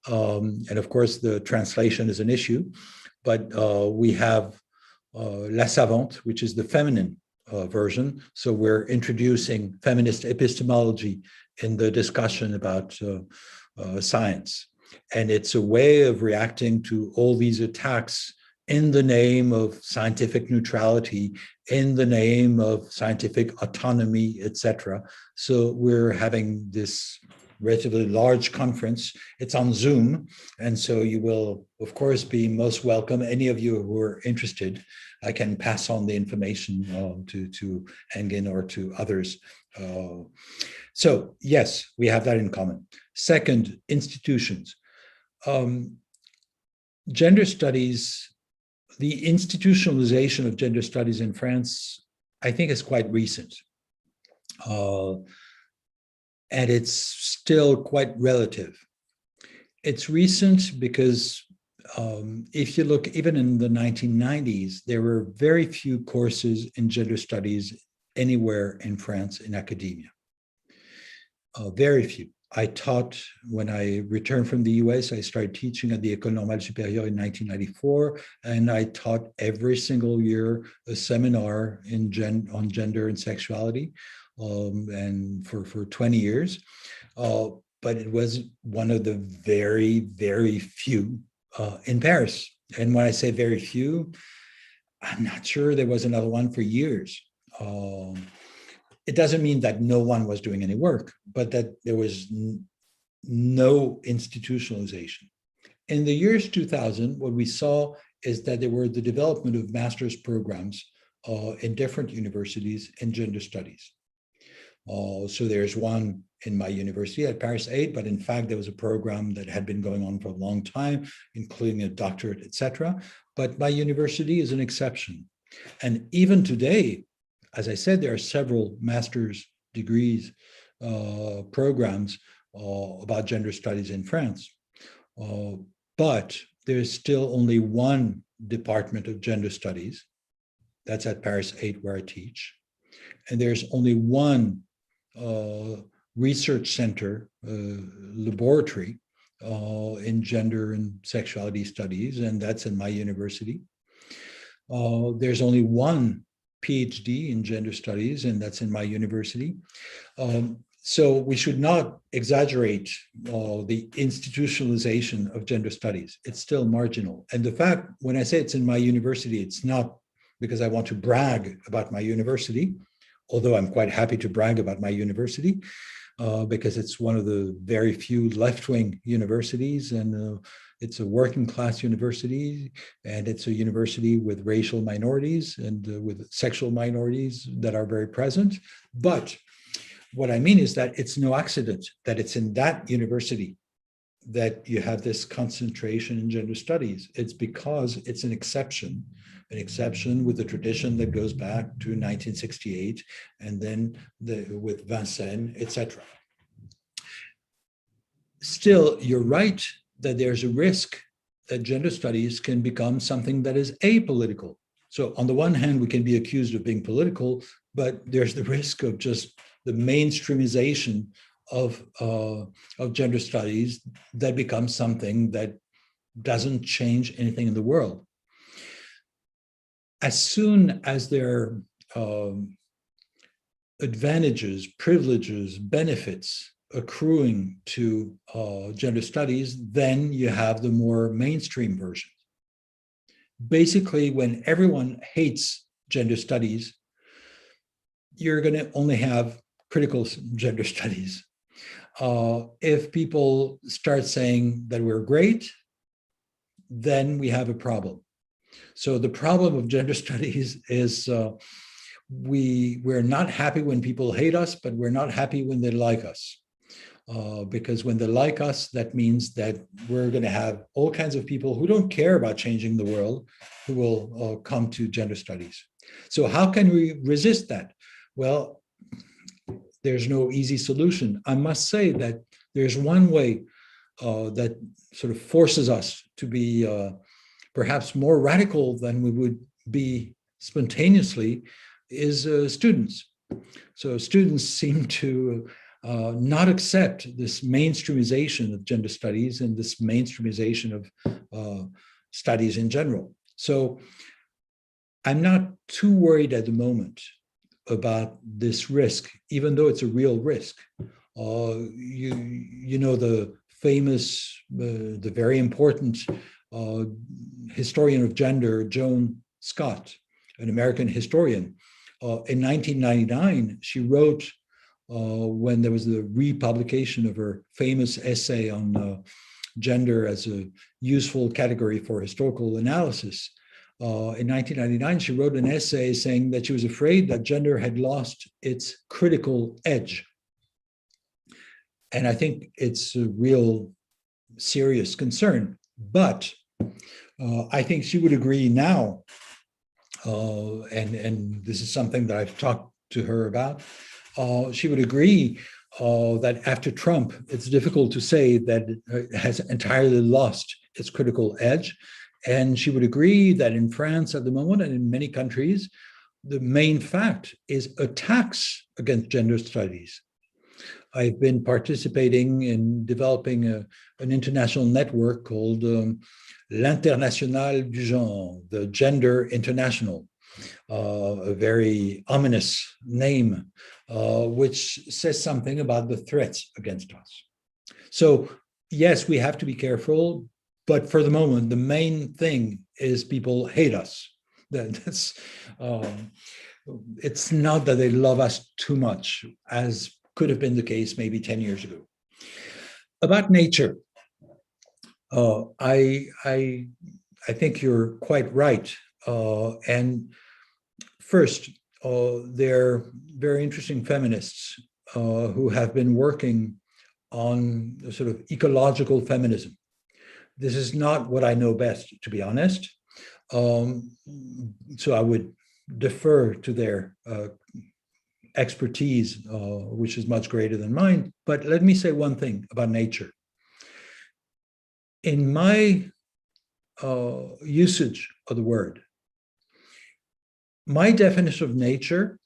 And of course, the translation is an issue, but we have La Savante, which is the feminine version. So we're introducing feminist epistemology in the discussion about science. And it's a way of reacting to all these attacks in the name of scientific neutrality, in the name of scientific autonomy, etc. So we're having this relatively large conference. It's on Zoom. And so you will, of course, be most welcome. Any of you who are interested, I can pass on the information to Engin or to others. So yes, we have that in common. Second, institutions. Gender studies, the institutionalization of gender studies in France, I think is quite recent. And it's still quite relative. It's recent because if you look, even in the 1990s, there were very few courses in gender studies anywhere in France in academia. Very few. I taught, when I returned from the US, I started teaching at the École Normale Supérieure in 1994, and I taught every single year a seminar on gender and sexuality, and for 20 years. But it was one of the very, very few in Paris. And when I say very few, I'm not sure there was another one for years. It doesn't mean that no one was doing any work, but that there was no institutionalization. In the years 2000, what we saw is that there were the development of master's programs in different universities in gender studies. So there's one in my university at Paris 8, but in fact, there was a program that had been going on for a long time, including a doctorate, etc. But my university is an exception. And even today, as I said, there are several master's degrees programs about gender studies in France. But there's still only one department of gender studies. That's at Paris 8, where I teach. And there's only one research center, laboratory in gender and sexuality studies, and that's in my university. There's only one PhD in gender studies, and that's in my university. So we should not exaggerate the institutionalization of gender studies. It's still marginal. And the fact, when I say it's in my university, it's not because I want to brag about my university, although I'm quite happy to brag about my university, because it's one of the very few left-wing universities, and it's a working class university, and it's a university with racial minorities and with sexual minorities that are very present. But what I mean is that it's no accident that it's in that university that you have this concentration in gender studies. It's because it's an exception with a tradition that goes back to 1968, and then with Vincennes, etc. Still, you're right that there's a risk that gender studies can become something that is apolitical. So on the one hand, we can be accused of being political, but there's the risk of just the mainstreamization of gender studies that becomes something that doesn't change anything in the world. As soon as there are advantages, privileges, benefits accruing to gender studies, then you have the more mainstream version. basically, when everyone hates gender studies, you're going to only have critical gender studies. If people start saying that we're great, then we have a problem. So the problem of gender studies is we're not happy when people hate us, but we're not happy when they like us. Because when they like us, that means that we're going to have all kinds of people who don't care about changing the world who will come to gender studies. So how can we resist that? Well, there's no easy solution. I must say that there's one way that sort of forces us to be perhaps more radical than we would be spontaneously is students. So students seem to not accept this mainstreamization of gender studies and this mainstreamization of studies in general. So I'm not too worried at the moment about this risk, even though it's a real risk. You know the famous, the very important historian of gender, Joan Scott, an American historian. In 1999, she wrote, when there was the republication of her famous essay on gender as a useful category for historical analysis, in 1999, she wrote an essay saying that she was afraid that gender had lost its critical edge. And I think it's a real serious concern. But I think she would agree now, and this is something that I've talked to her about, she would agree that after Trump, it's difficult to say that it has entirely lost its critical edge. And she would agree that in France at the moment and in many countries, the main fact is attacks against gender studies. I've been participating in developing an international network called l'International du Genre, the Gender International, a very ominous name, which says something about the threats against us. So yes, we have to be careful, but for the moment, the main thing is people hate us. That's it's not that they love us too much, as could have been the case maybe 10 years ago. About nature, I think you're quite right. And first, there are very interesting feminists who have been working on a sort of ecological feminism. This is not what I know best, to be honest. So I would defer to their expertise, which is much greater than mine. But let me say one thing about nature. In my usage of the word, my definition of nature,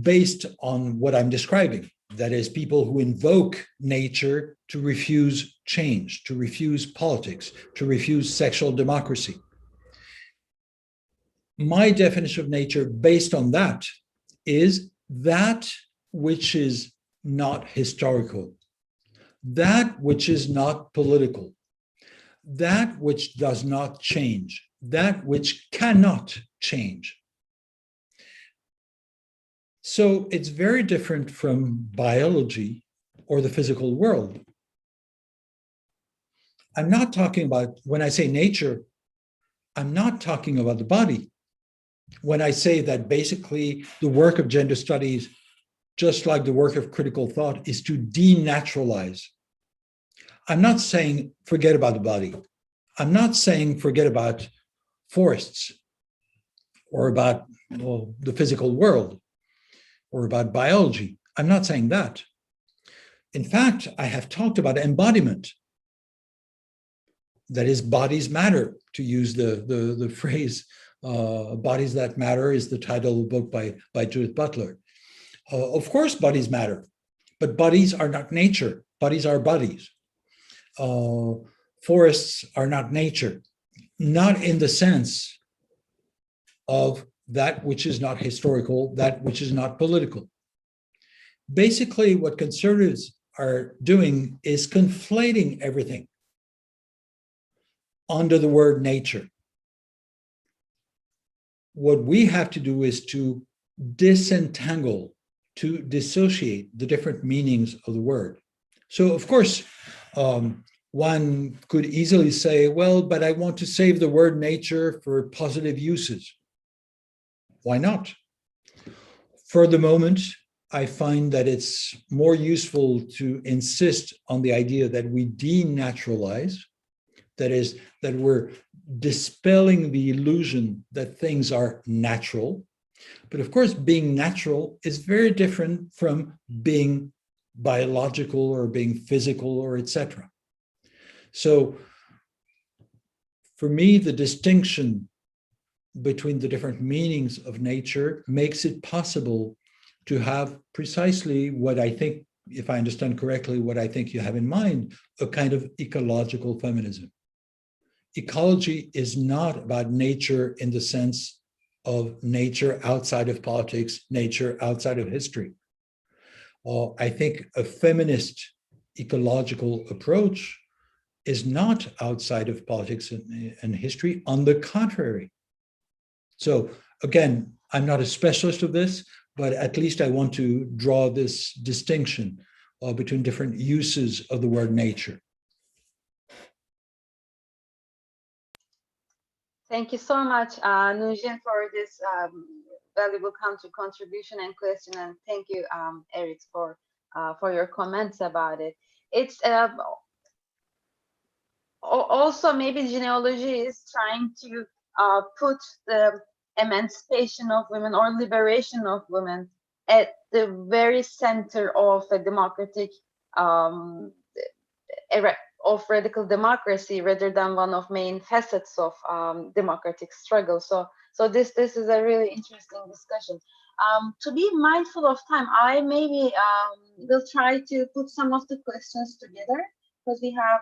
based on what I'm describing, that is, people who invoke nature to refuse change, to refuse politics, to refuse sexual democracy. My definition of nature based on that is that which is not historical, that which is not political, that which does not change, that which cannot change. So it's very different from biology or the physical world. I'm not talking about, when I say nature, I'm not talking about the body. When I say that basically the work of gender studies, just like the work of critical thought, is to denaturalize. I'm not saying forget about the body. I'm not saying forget about forests or about the physical world or about biology. I'm not saying that. In fact, I have talked about embodiment. That is, bodies matter, to use the phrase, Bodies That Matter is the title of a book by Judith Butler. Of course, bodies matter, but bodies are not nature. Bodies are bodies. Forests are not nature, not in the sense of that which is not historical, that which is not political. Basically, what conservatives are doing is conflating everything under the word nature. what we have to do is to disentangle, to dissociate the different meanings of the word. So, of course, one could easily say, well, but I want to save the word nature for positive uses. Why not? For the moment, I find that it's more useful to insist on the idea that we denaturalize, that is, that we're dispelling the illusion that things are natural. But of course, being natural is very different from being biological or being physical or etc. So for me, the distinction between the different meanings of nature makes it possible to have precisely what I think, if I understand correctly, what I think you have in mind, a kind of ecological feminism. Ecology is not about nature in the sense of nature outside of politics, nature outside of history. I think a feminist ecological approach is not outside of politics and history, on the contrary. So again, I'm not a specialist of this, but at least I want to draw this distinction between different uses of the word nature. Thank you so much, Nujin, for this valuable contribution and question, and thank you, Eric, for your comments about it. It's also maybe genealogy is trying to put the emancipation of women or liberation of women at the very center of a democratic of radical democracy, rather than one of main facets of democratic struggle. So this is a really interesting discussion. To be mindful of time, I maybe will try to put some of the questions together, because we have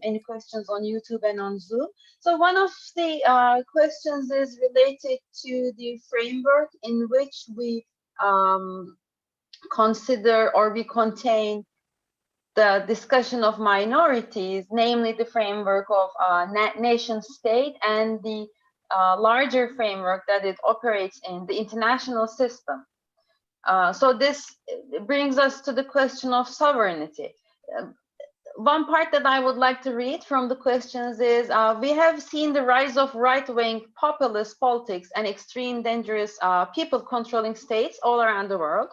many questions on YouTube and on Zoom. So one of the questions is related to the framework in which we consider or we contain the discussion of minorities, namely the framework of nation state and the larger framework that it operates in, the international system. So this brings us to the question of sovereignty. One part that I would like to read from the questions is, we have seen the rise of right-wing populist politics and extreme dangerous people controlling states all around the world.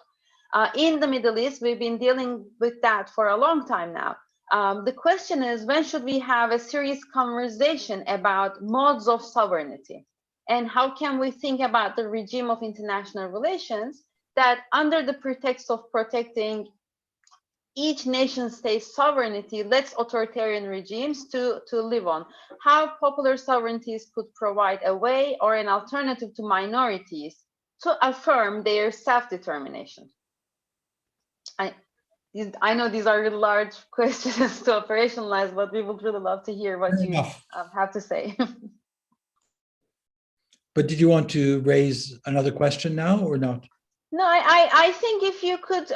In the Middle East, we've been dealing with that for a long time now. The question is, when should we have a serious conversation about modes of sovereignty? And how can we think about the regime of international relations that, under the pretext of protecting each nation state's sovereignty, lets authoritarian regimes to live on? How popular sovereignties could provide a way or an alternative to minorities to affirm their self-determination? I know these are really large questions to operationalize, but we would really love to hear what you have to say. But did you want to raise another question now or not? No, I think if you could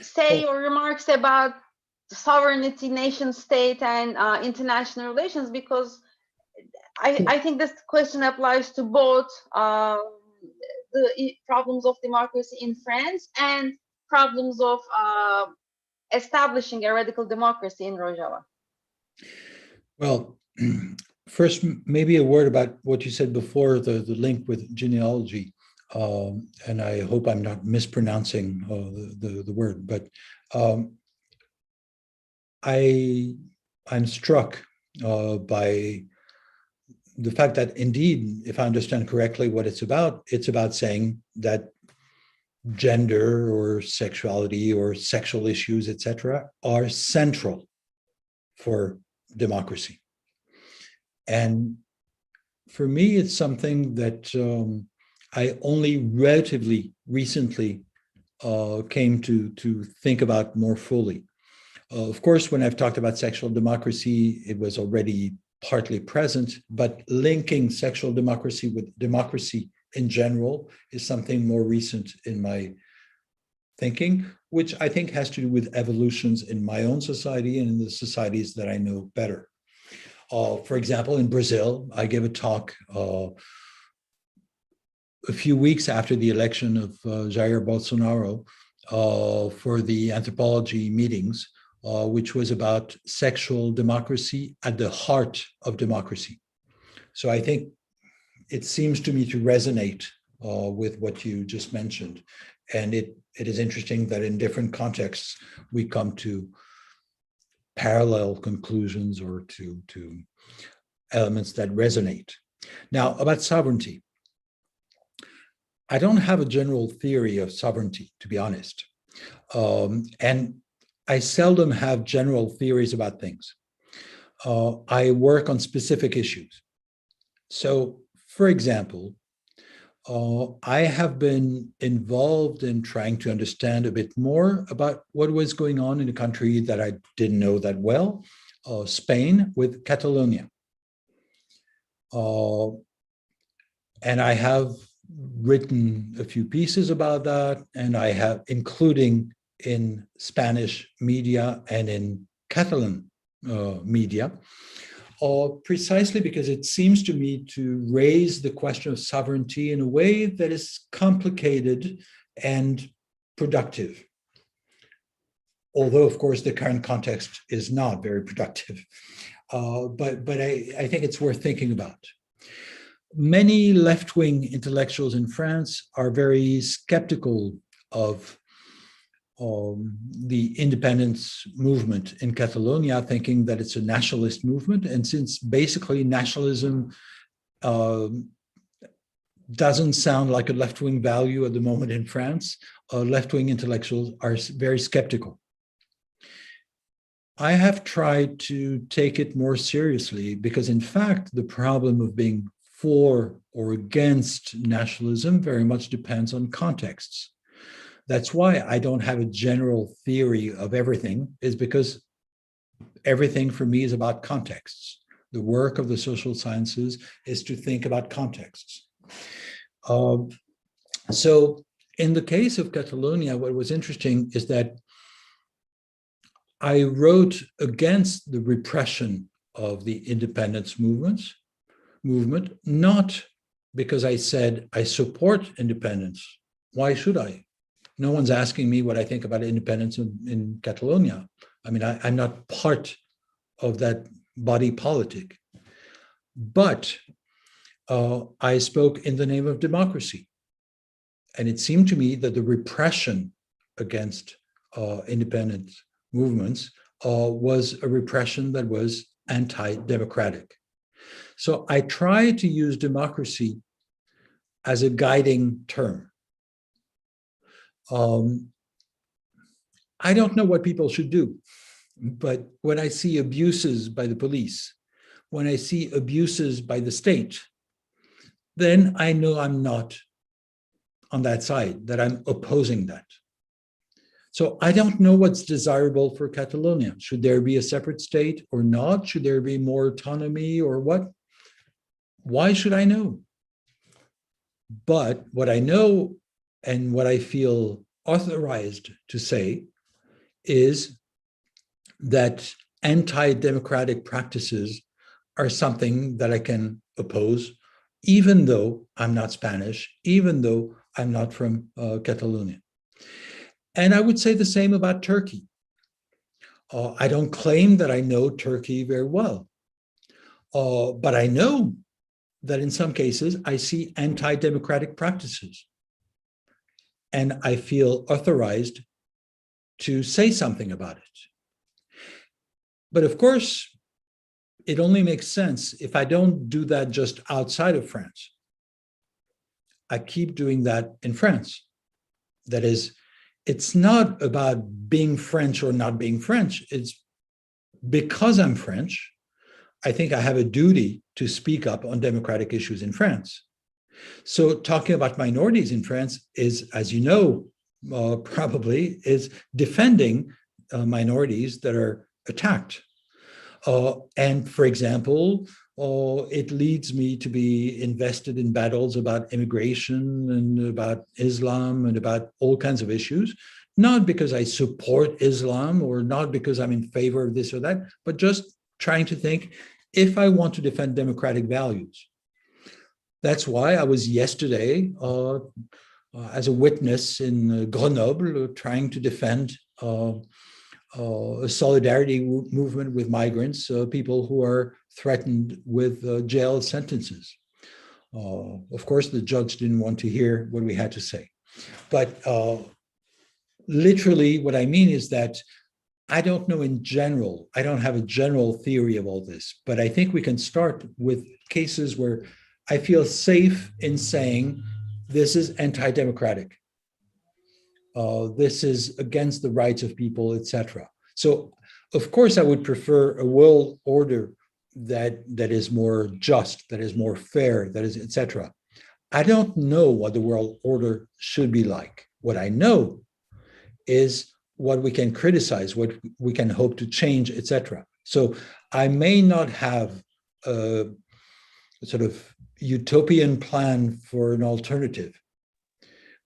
say your remarks about sovereignty, nation state, and international relations, because I think this question applies to both the problems of democracy in France and problems of establishing a radical democracy in Rojava. Well, first, maybe a word about what you said before, the link with genealogy. And I hope I'm not mispronouncing the word, but I'm struck by the fact that indeed, if I understand correctly what it's about saying that gender or sexuality or sexual issues, etc., are central for democracy. And for me, it's something that I only relatively recently came to think about more fully. Of course, when I've talked about sexual democracy, it was already partly present, but linking sexual democracy with democracy in general is something more recent in my thinking, which I think has to do with evolutions in my own society and in the societies that I know better. For example, in Brazil, I gave a talk a few weeks after the election of Jair Bolsonaro for the anthropology meetings, which was about sexual democracy at the heart of democracy. So I think it seems to me to resonate with what you just mentioned. And it is interesting that in different contexts, we come to parallel conclusions or to elements that resonate. Now, about sovereignty. I don't have a general theory of sovereignty, to be honest. And I seldom have general theories about things. I work on specific issues. So, for example, I have been involved in trying to understand a bit more about what was going on in a country that I didn't know that well, Spain, with Catalonia. And I have written a few pieces about that, and I have, including in Spanish media and in Catalan media, precisely because it seems to me to raise the question of sovereignty in a way that is complicated and productive. Although, of course, the current context is not very productive. But I think it's worth thinking about. Many left-wing intellectuals in France are very skeptical of the independence movement in Catalonia, thinking that it's a nationalist movement. And since basically nationalism doesn't sound like a left-wing value at the moment in France, left-wing intellectuals are very skeptical. I have tried to take it more seriously because, in fact, the problem of being for or against nationalism very much depends on contexts. That's why I don't have a general theory of everything, is because everything for me is about contexts. The work of the social sciences is to think about contexts. So in the case of Catalonia, what was interesting is that I wrote against the repression of the independence movement, not because I said I support independence. Why should I? No one's asking me what I think about independence in Catalonia. I mean, I'm not part of that body politic. But I spoke in the name of democracy. And it seemed to me that the repression against independence movements was a repression that was anti-democratic. So I try to use democracy as a guiding term. I don't know what people should do, but when I see abuses by the police, when I see abuses by the state, then I know I'm not on that side, that I'm opposing that. So I don't know what's desirable for Catalonia. Should there be a separate state or not? Should there be more autonomy or what? Why should I know? But what I know and what I feel authorized to say is that anti-democratic practices are something that I can oppose, even though I'm not Spanish, even though I'm not from Catalonia. And I would say the same about Turkey. I don't claim that I know Turkey very well, but I know that in some cases I see anti-democratic practices. And I feel authorized to say something about it. But of course, it only makes sense if I don't do that just outside of France. I keep doing that in France. That is, it's not about being French or not being French. It's because I'm French, I think I have a duty to speak up on democratic issues in France. So talking about minorities in France is, as you know, probably is defending minorities that are attacked. And for example, it leads me to be invested in battles about immigration and about Islam and about all kinds of issues, not because I support Islam or not because I'm in favor of this or that, but just trying to think, if I want to defend democratic values. That's why I was yesterday as a witness in Grenoble trying to defend a solidarity movement with migrants, people who are threatened with jail sentences. Of course, the judge didn't want to hear what we had to say. But literally what I mean is that I don't know in general, I don't have a general theory of all this, but I think we can start with cases where I feel safe in saying this is anti-democratic. This is against the rights of people, etc. So, of course, I would prefer a world order that is more just, that is more fair, that is, etc. I don't know what the world order should be like. What I know is what we can criticize, what we can hope to change, etc. So I may not have a sort of utopian plan for an alternative,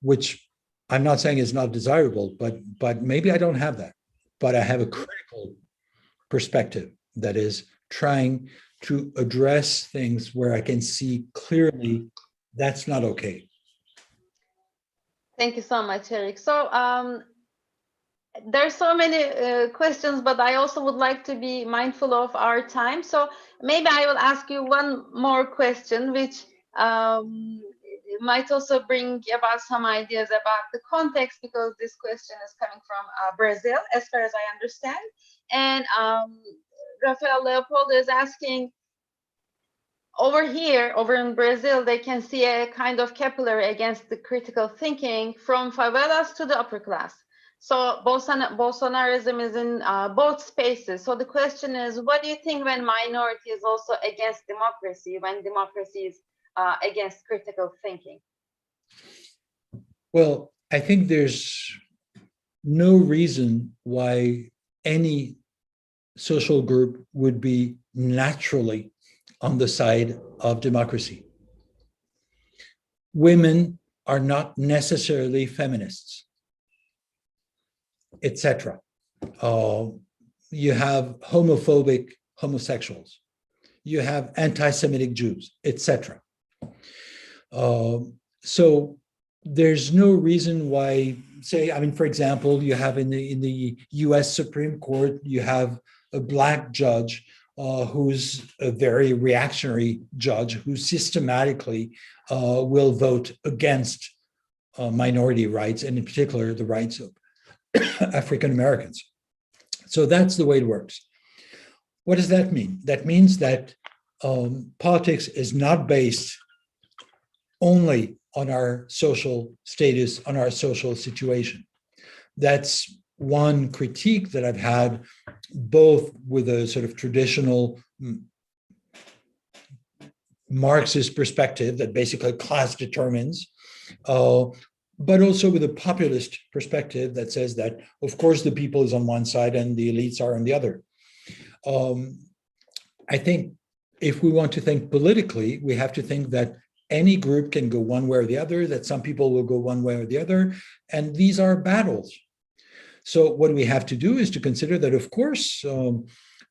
which I'm not saying is not desirable, but maybe I don't have that. But I have a critical perspective that is trying to address things where I can see clearly that's not okay. Thank you so much, Eric. So there's so many questions, but I also would like to be mindful of our time. So maybe I will ask you one more question, which might also bring about some ideas about the context, because this question is coming from Brazil, as far as I understand. And Rafael Leopoldo is asking, over here, over in Brazil, they can see a kind of capillary against the critical thinking from favelas to the upper class. So Bolsonarism is in both spaces. So the question is, what do you think when minority is also against democracy, when democracy is against critical thinking? Well, I think there's no reason why any social group would be naturally on the side of democracy. Women are not necessarily feminists, etc. You have homophobic homosexuals. You have anti-Semitic Jews, etc. So there's no reason why, say, I mean, for example, you have in the US Supreme Court, you have a Black judge who's a very reactionary judge who systematically will vote against minority rights, and in particular, the rights of African Americans. So that's the way it works. What does that mean? That means that politics is not based only on our social status, on our social situation. That's one critique that I've had, both with a sort of traditional Marxist perspective that basically class determines, but also with a populist perspective that says that, of course, the people is on one side and the elites are on the other. I think if we want to think politically, we have to think that any group can go one way or the other, that some people will go one way or the other, and these are battles. So what we have to do is to consider that, of course,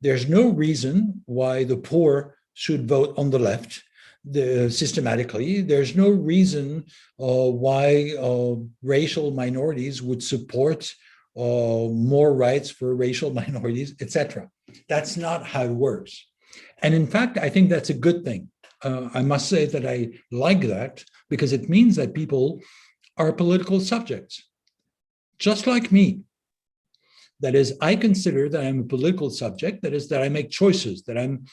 there's no reason why the poor should vote on the left systematically. There's no reason why racial minorities would support more rights for racial minorities, etc. That's not how it works. And in fact, I think that's a good thing. I must say that I like that, because it means that people are political subjects, just like me. That is, I consider that I'm a political subject, that is, that I make choices, that I'm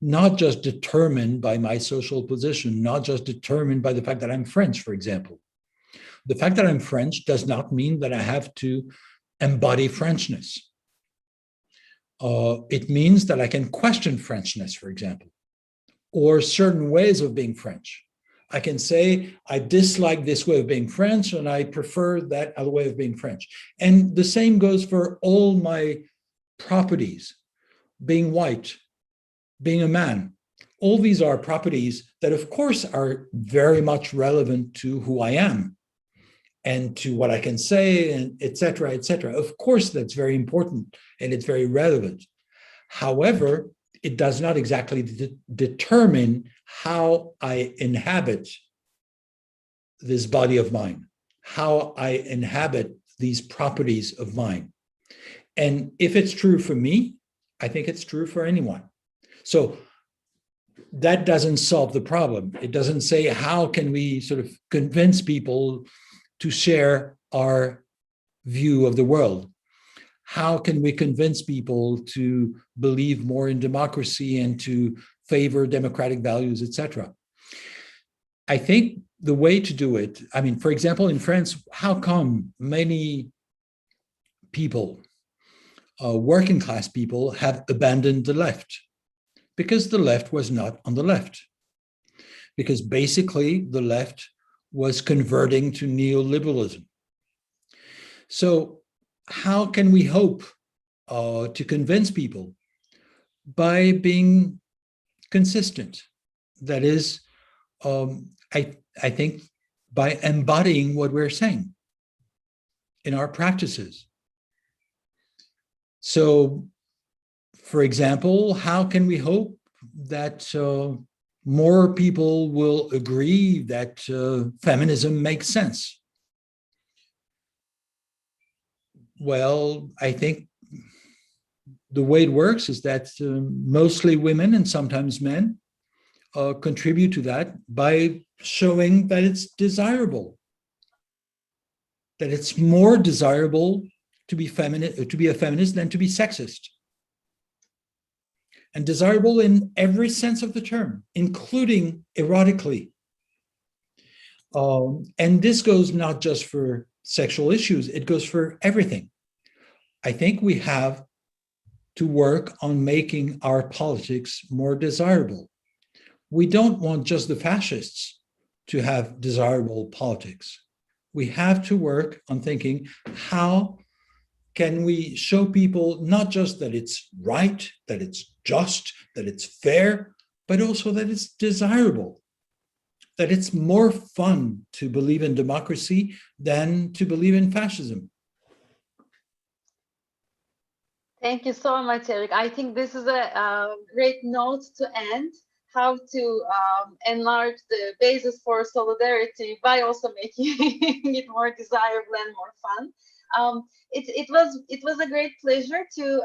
not just determined by my social position, not just determined by the fact that I'm French, for example. The fact that I'm French does not mean that I have to embody Frenchness. It means that I can question Frenchness, for example, or certain ways of being French. I can say, I dislike this way of being French and I prefer that other way of being French. And the same goes for all my properties, being white, being a man. All these are properties that, of course, are very much relevant to who I am and to what I can say, and et cetera, et cetera. Of course, that's very important and it's very relevant. However, it does not exactly determine how I inhabit this body of mine, how I inhabit these properties of mine. And if it's true for me, I think it's true for anyone. So that doesn't solve the problem. It doesn't say how can we sort of convince people to share our view of the world. How can we convince people to believe more in democracy and to favor democratic values, etc.? I think the way to do it, I mean, for example, in France, how come many people, working class people, have abandoned the left? Because the left was not on the left. Because basically the left was converting to neoliberalism. So how can we hope to convince people? By being consistent. That is, I think by embodying what we're saying in our practices. So, for example, how can we hope that more people will agree that feminism makes sense? Well, I think the way it works is that mostly women and sometimes men contribute to that by showing that it's desirable, that it's more desirable to be a feminist than to be sexist. And desirable in every sense of the term, including erotically. And this goes not just for sexual issues, it goes for everything. I think we have to work on making our politics more desirable. We don't want just the fascists to have desirable politics. We have to work on thinking, how can we show people not just that it's right, that it's just, that it's fair, but also that it's desirable, that it's more fun to believe in democracy than to believe in fascism. Thank you so much, Eric. I think this is a great note to end, how to enlarge the basis for solidarity by also making it more desirable and more fun. It was a great pleasure to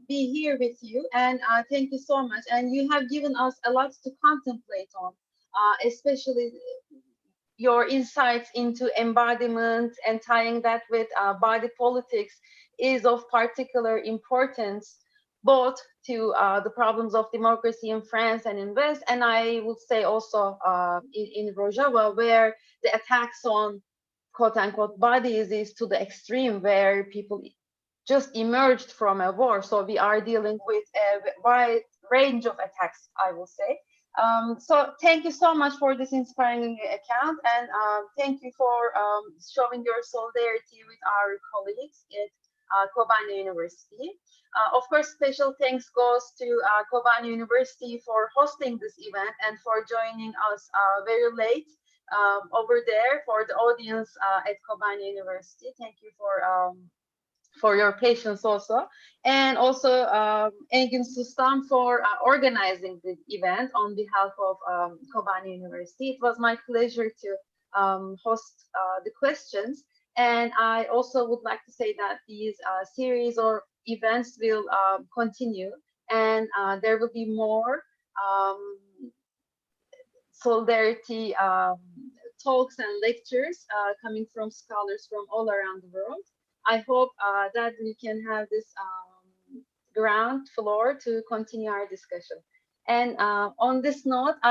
be here with you, and thank you so much. And you have given us a lot to contemplate on, especially your insights into embodiment and tying that with body politics is of particular importance, both to the problems of democracy in France and in West, and I would say also in Rojava, where the attacks on quote-unquote bodies is to the extreme, where people just emerged from a war. So we are dealing with a wide range of attacks, I will say. So thank you so much for this inspiring account, and thank you for showing your solidarity with our colleagues at Kobani University. Of course, special thanks goes to Kobani University for hosting this event and for joining us very late over there. For the audience at Kobani University, thank you for your patience also, and also Engin Sustam for organizing the event on behalf of Kobani University. It was my pleasure to host the questions, and I also would like to say that these series or events will continue, and there will be more solidarity talks and lectures coming from scholars from all around the world. I hope that we can have this ground floor to continue our discussion. And on this note, I